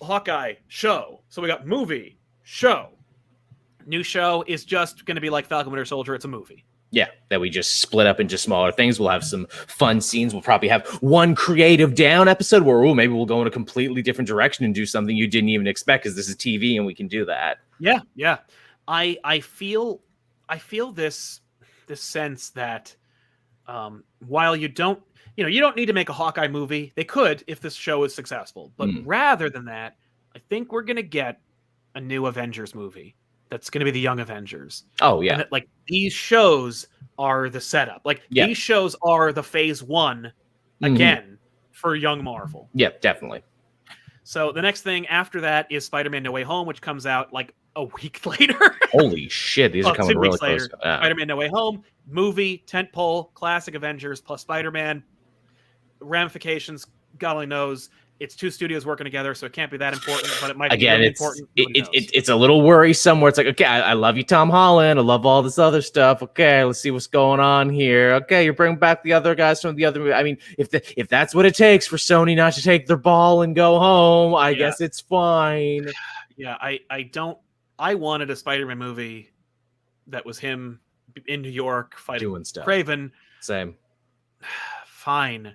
Hawkeye, show. So we got movie, show. New show is just going to be like Falcon Winter Soldier. It's a movie. Yeah, that we just split up into smaller things. We'll have some fun scenes. We'll probably have one creative down episode where maybe we'll go in a completely different direction and do something you didn't even expect because this is TV and we can do that. Yeah. I feel this sense that while you don't need to make a Hawkeye movie. They could if this show is successful. But rather than that, I think we're going to get a new Avengers movie. That's going to be the Young Avengers. Oh, yeah. And that, like, these shows are the setup. Like, these shows are the phase 1 again for Young Marvel. Yeah, definitely. So the next thing after that is Spider-Man No Way Home, which comes out like a week later. Holy shit, these are coming really close. Spider-Man No Way Home, movie, tentpole, classic Avengers plus Spider-Man. Ramifications, God only knows. it's two studios working together, so it can't be that important, but it might be Again, really it's important. it's a little worrisome where it's like, okay, I love you, Tom Holland. I love all this other stuff. Okay, let's see what's going on here. Okay, you're bringing back the other guys from the other movie. I mean, if that's what it takes for Sony not to take their ball and go home, I guess it's fine. Yeah, I wanted a Spider-Man movie that was him in New York fighting Doing stuff. Craven. Same. Fine.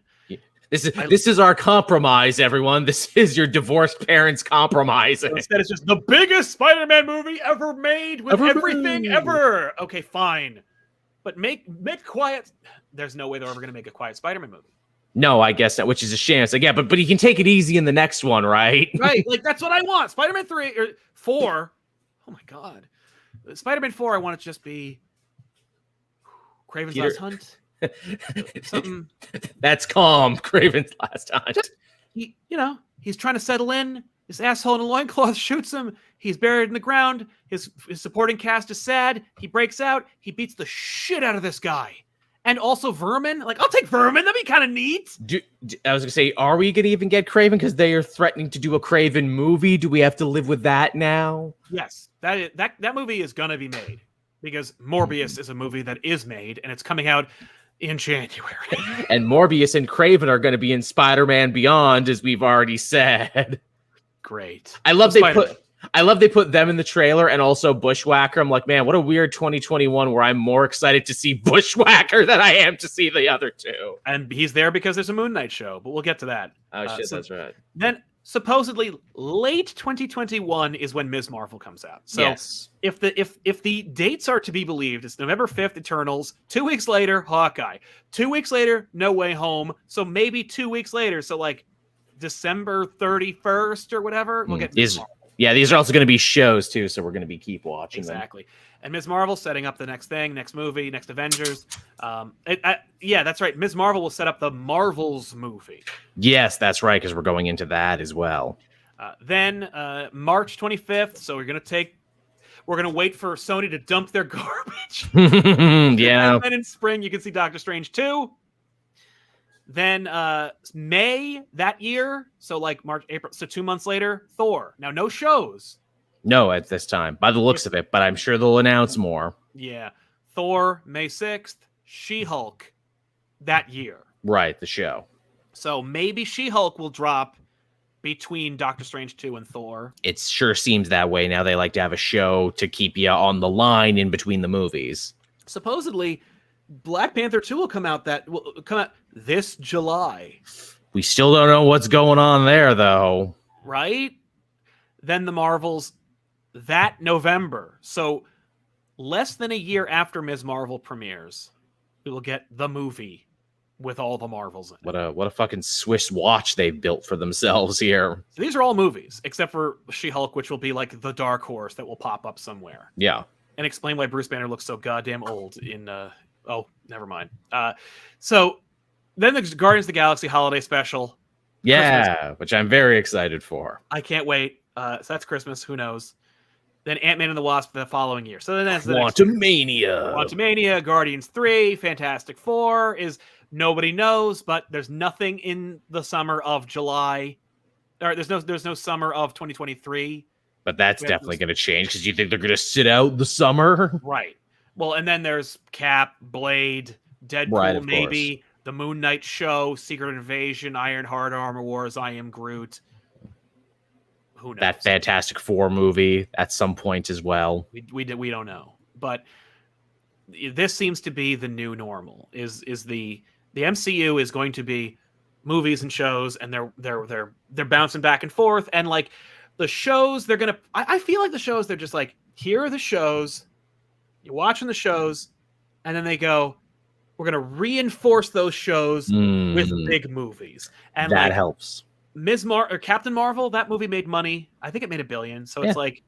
This is our compromise, everyone. This is your divorced parents' compromise. Instead, it's just the biggest Spider-Man movie ever made with everything ever. Okay, fine. But make quiet. There's no way they're ever going to make a quiet Spider-Man movie. No, I guess not, which is a shame. It's like, yeah, but he can take it easy in the next one, right? Right. Like, that's what I want. Spider-Man 3 or 4. Oh, my God. Spider-Man 4, I want it to just be Kraven's Last Hunt. Something that's calm. Craven's Last Hunt. Just, he's trying to settle in. This asshole in a loincloth shoots him. He's buried in the ground. His supporting cast is sad. He breaks out. He beats the shit out of this guy. And also Vermin. Like, I'll take Vermin. That'd be kind of neat. I was going to say, are we going to even get Kraven? Because they are threatening to do a Kraven movie. Do we have to live with that now? Yes. That movie is going to be made. Because Morbius is a movie that is made. And it's coming out in January. And Morbius and Kraven are going to be in Spider-Man Beyond, as we've already said. Great. I love they put them in the trailer and also Bushwhacker. I'm like, man, what a weird 2021 where I'm more excited to see Bushwhacker than I am to see the other two. And he's there because there's a Moon Knight show, but we'll get to that. Oh shit, that's right. Then supposedly late 2021 is when Ms. Marvel comes out. So yes. if the dates are to be believed, it's November 5th, Eternals. 2 weeks later, Hawkeye. 2 weeks later, No Way Home. So maybe 2 weeks later, so like December 31st or whatever, we'll get these. Yeah, these are also going to be shows too, so we're going to keep watching exactly. And Ms. Marvel setting up the next thing, next movie, next Avengers. Yeah, that's right. Ms. Marvel will set up the Marvels movie. Yes, that's right, because we're going into that as well. Then March 25th. So we're gonna wait for Sony to dump their garbage. Yeah. And then in spring you can see Doctor Strange 2. Then May that year, so like March, April, so 2 months later, Thor. Now no shows. No, at this time, by the looks of it, but I'm sure they'll announce more. Yeah. Thor, May 6th, She-Hulk that year. Right, the show. So maybe She-Hulk will drop between Doctor Strange 2 and Thor. It sure seems that way. Now they like to have a show to keep you on the line in between the movies. Supposedly, Black Panther 2 will come out this July. We still don't know what's going on there, though. Right? Then the Marvels that November. So less than a year after Ms. Marvel premieres, we will get the movie with all the Marvels in it. What a fucking Swiss watch they've built for themselves here. So these are all movies, except for She-Hulk, which will be like the dark horse that will pop up somewhere. Yeah. And explain why Bruce Banner looks so goddamn old in oh, never mind. So then the Guardians of the Galaxy holiday special. Yeah, Christmas. Which I'm very excited for. I can't wait. So that's Christmas. Who knows? Then Ant-Man and the Wasp the following year. So then that's the Quantumania, Guardians 3, Fantastic Four is nobody knows, but there's nothing in the summer of July. Or there's no summer of 2023. But that's definitely going to change because you think they're going to sit out the summer, right? Well, and then there's Cap, Blade, Deadpool, right, maybe course. The Moon Knight show, Secret Invasion, Ironheart, Armor Wars, I Am Groot. Who knows? That Fantastic Four movie at some point as well. We don't know, but this seems to be the new normal. Is the MCU is going to be movies and shows, and they're bouncing back and forth, and like the shows they're gonna. I feel like the shows they're just like, here are the shows, you're watching the shows, and then they go, we're gonna reinforce those shows with big movies, and that helps. Captain Marvel, that movie made money. I think it made $1 billion. So it's like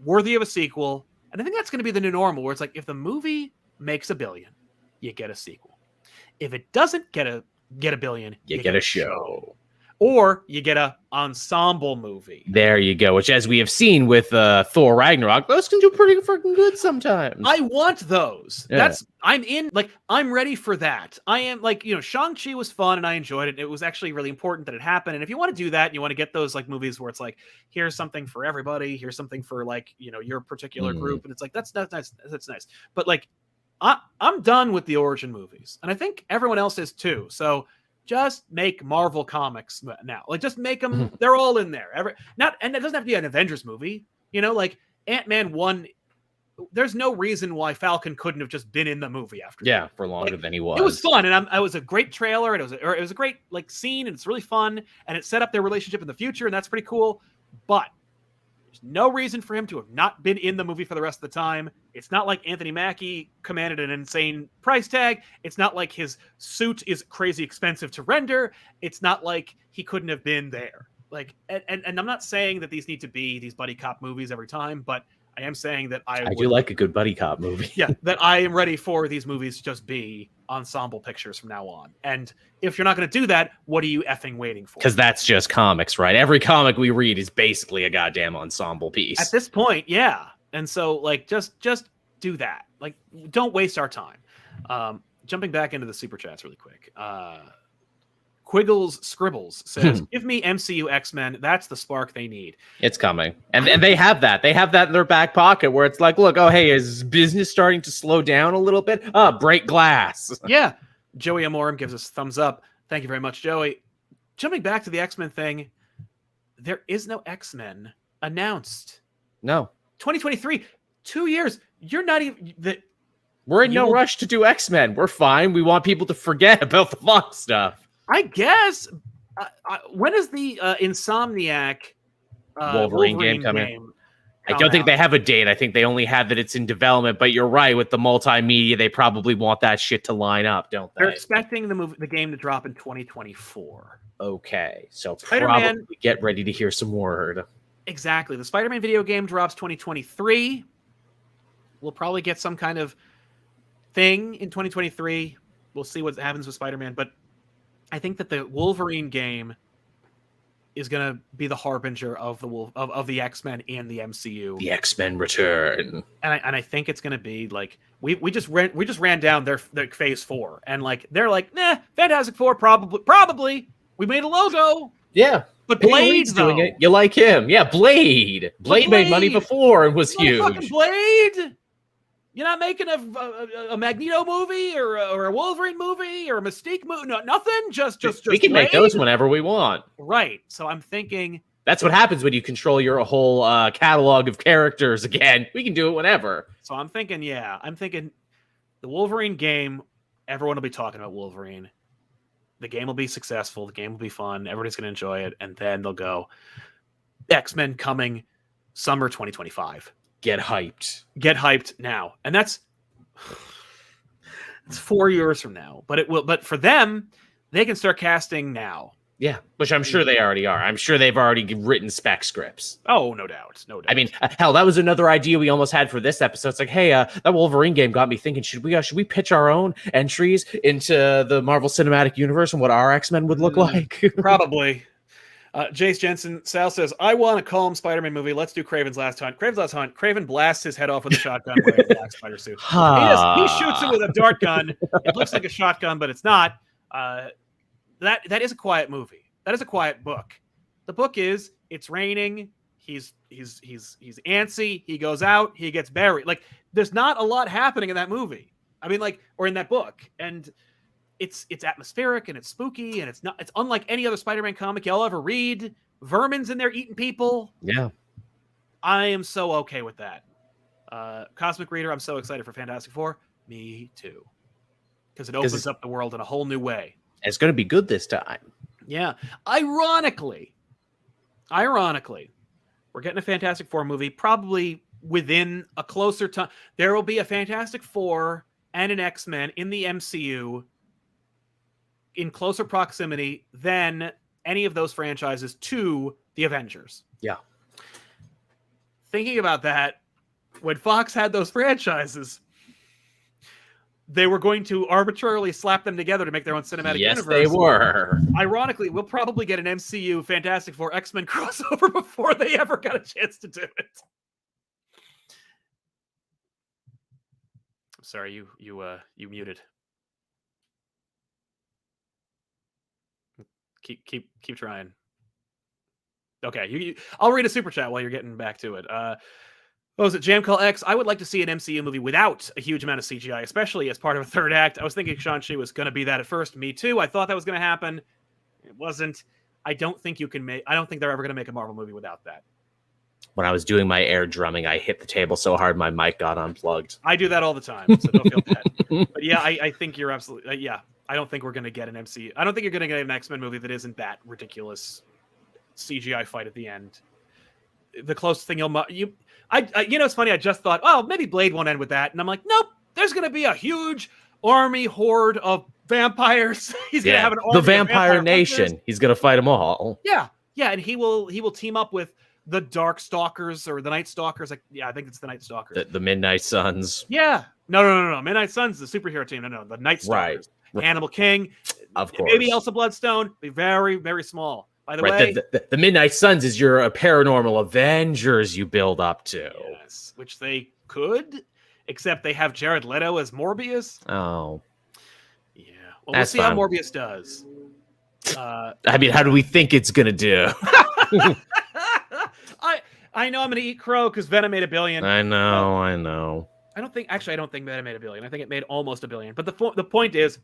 worthy of a sequel. And I think that's going to be the new normal, where it's like, if the movie makes $1 billion, you get a sequel. If it doesn't get a $1 billion, you get a show. or you get a ensemble movie. There you go. Which, as we have seen with Thor Ragnarok, those can do pretty freaking good sometimes. I want those. Yeah. I'm ready for that. I am like, Shang-Chi was fun and I enjoyed it. It was actually really important that it happened. And if you want to do that, and you want to get those like movies where it's like, here's something for everybody, here's something for like, your particular group, and it's like that's nice. That's nice. But like, I'm done with the origin movies, and I think everyone else is too. So just make Marvel comics now. Like, just make them. They're all in there. And it doesn't have to be an Avengers movie. Like Ant-Man 1. There's no reason why Falcon couldn't have just been in the movie after. Yeah, for longer than he was. It was fun, and it was a great trailer, and it was a great like scene, and it's really fun, and it set up their relationship in the future, and that's pretty cool. But there's no reason for him to have not been in the movie for the rest of the time. It's not like Anthony Mackie commanded an insane price tag. It's not like his suit is crazy expensive to render. It's not like he couldn't have been there. Like, and I'm not saying that these need to be these buddy cop movies every time, but I am saying that I do like a good buddy cop movie. Yeah, that I am ready for these movies to just be ensemble pictures from now on. And if you're not going to do that, what are you effing waiting for? Because that's just comics, right? Every comic we read is basically a goddamn ensemble piece. At this point, yeah. And so, like, just do that. Like, don't waste our time. Jumping back into the super chats really quick. Quiggles Scribbles says, give me MCU X-Men. That's the spark they need. It's coming. And they have that. They have that in their back pocket where it's like, look, oh, hey, is business starting to slow down a little bit? Break glass. Yeah. Joey Amorim gives us a thumbs up. Thank you very much, Joey. Jumping back to the X-Men thing, there is no X-Men announced. No. 2023, 2 years. You're not even... We're in no rush to do X-Men. We're fine. We want people to forget about the Fox stuff. I guess. When is the Insomniac Wolverine game coming? I don't think they have a date. I think they only have that it's in development. But you're right. With the multimedia, they probably want that shit to line up, don't they? They're expecting the game to drop in 2024. Okay, so Spider-Man, probably get ready to hear some word. Exactly. The Spider-Man video game drops 2023. We'll probably get some kind of thing in 2023. We'll see what happens with Spider-Man, but I think that the Wolverine game is going to be the harbinger of the X-Men and the MCU. The X-Men return, and I think it's going to be like we just ran down their Phase 4, and like they're like, nah, Fantastic Four probably. We made a logo, yeah, but Blade's doing it. You like him, yeah? Blade made money before and was huge. Blade. You're not making a Magneto movie or a Wolverine movie or a Mystique movie. No, nothing. Just we can make those whenever we want. Right. So I'm thinking that's what happens when you control your whole catalog of characters again. We can do it whenever. So I'm thinking the Wolverine game. Everyone will be talking about Wolverine. The game will be successful. The game will be fun. Everybody's going to enjoy it, and then they'll go X-Men coming summer 2025. Get hyped now. And it's 4 years from now, but for them, they can start casting now. Yeah. Which I'm sure they already are. I'm sure they've already written spec scripts. Oh, no doubt. No doubt. I mean, hell, that was another idea we almost had for this episode. It's like, hey, that Wolverine game got me thinking, should we pitch our own entries into the Marvel Cinematic Universe and what our X-Men would look like? Probably. Jace Jensen, Sal says, I want a calm Spider-Man movie. Let's do Kraven's Last Hunt. Kraven's Last Hunt. Kraven blasts his head off with a shotgun wearing a black spider suit. He shoots it with a dart gun. It looks like a shotgun, but it's not. That is a quiet movie. That is a quiet book. The book is, it's raining. He's antsy. He goes out. He gets buried. Like, there's not a lot happening in that movie. I mean, like, or in that book. And it's atmospheric and it's spooky and it's unlike any other Spider-Man comic you'll ever read. Vermin's in there eating people. Yeah. I am so okay with that. Cosmic Reader, I'm so excited for Fantastic Four. Me too. Because it opens up the world in a whole new way. It's going to be good this time. Yeah. Ironically, we're getting a Fantastic Four movie probably within a closer time. There will be a Fantastic Four and an X-Men in the MCU in closer proximity than any of those franchises to the Avengers. Yeah. Thinking about that, when Fox had those franchises, they were going to arbitrarily slap them together to make their own cinematic Yes, universe. they were. Ironically, we'll probably get an MCU Fantastic Four X-Men crossover before they ever got a chance to do it. I'm sorry, you muted. Keep trying. Okay, I'll read a super chat while you're getting back to it. What was it? Jam Call X. I would like to see an MCU movie without a huge amount of CGI, especially as part of a third act. I was thinking Shang-Chi was going to be that at first. Me too. I thought that was going to happen. It wasn't. I don't think they're ever going to make a Marvel movie without that. When I was doing my air drumming, I hit the table so hard my mic got unplugged. I do that all the time, so don't feel bad. But yeah, I think you're absolutely yeah. I don't think we're going to get an MCU. I don't think you're going to get an X-Men movie that isn't that ridiculous CGI fight at the end. The closest thing it's funny. I just thought, oh, maybe Blade won't end with that, and I'm like, nope. There's going to be a huge army horde of vampires. He's going to have an army. The Vampire Nation. Hunters. He's going to fight them all. Yeah, and he will team up with the Dark Stalkers or the Night Stalkers. I think it's the Night Stalkers. The Midnight Suns. Yeah. No. Midnight Suns, the superhero team. No, the Night Stalkers. Right. Hannibal King. Of course. Maybe Elsa Bloodstone. Be very, very small. By the way, the Midnight Suns is your paranormal Avengers you build up to. Yes, which they could, except they have Jared Leto as Morbius. Oh. Yeah. Well, we'll see how Morbius does. I mean, how do we think it's going to do? I know I'm going to eat crow because Venom made $1 billion. I know. I don't think Venom made $1 billion. I think it made almost $1 billion. But the point is,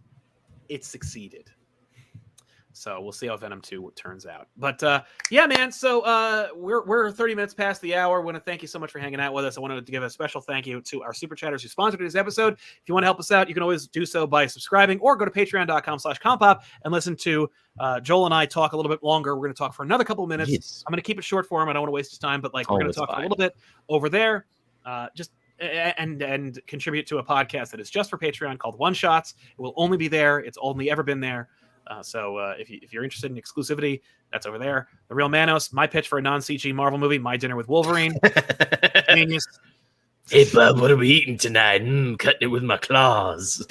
it succeeded. So we'll see how Venom 2 turns out. But yeah, man. So we're 30 minutes past the hour. I want to thank you so much for hanging out with us. I wanted to give a special thank you to our super chatters who sponsored this episode. If you want to help us out, you can always do so by subscribing or go to patreon.com/compop and listen to Joel and I talk a little bit longer. We're going to talk for another couple of minutes. Yes. I'm going to keep it short for him. I don't want to waste his time, but we're going to talk for a little bit over there. And contribute to a podcast that is just for Patreon called One Shots. It will only be there. It's only ever been there. So if you're interested in exclusivity, that's over there. The Real Manos, my pitch for a non-CG Marvel movie, My Dinner with Wolverine. Genius. Hey, bud, what are we eating tonight? Cutting it with my claws.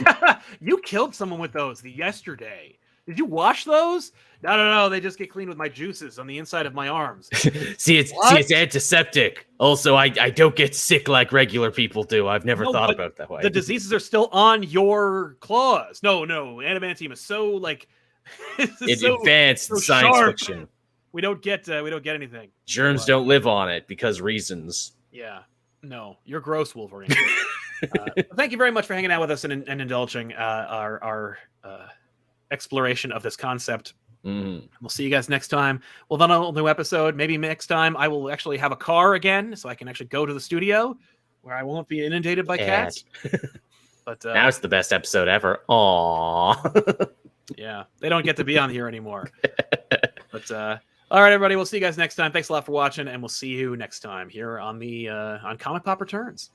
You killed someone with those yesterday. Did you wash those? No. They just get cleaned with my juices on the inside of my arms. It's antiseptic. Also, I don't get sick like regular people do. I've never thought about it that way. The diseases are still on your claws. No. Adamantium is so it's advanced science fiction. We don't get anything. Germs don't live on it because reasons. Yeah. No, you're gross, Wolverine. Thank you very much for hanging out with us and indulging our exploration of this concept. We'll see you guys next time. We'll then on a new episode. Maybe next time I will actually have a car again, so I can actually go to the studio where I won't be inundated by cats. But now it's the best episode ever. Aww. Yeah, they don't get to be on here anymore. But all right, everybody. We'll see you guys next time. Thanks a lot for watching, and we'll see you next time here on the on Comic Pop Returns.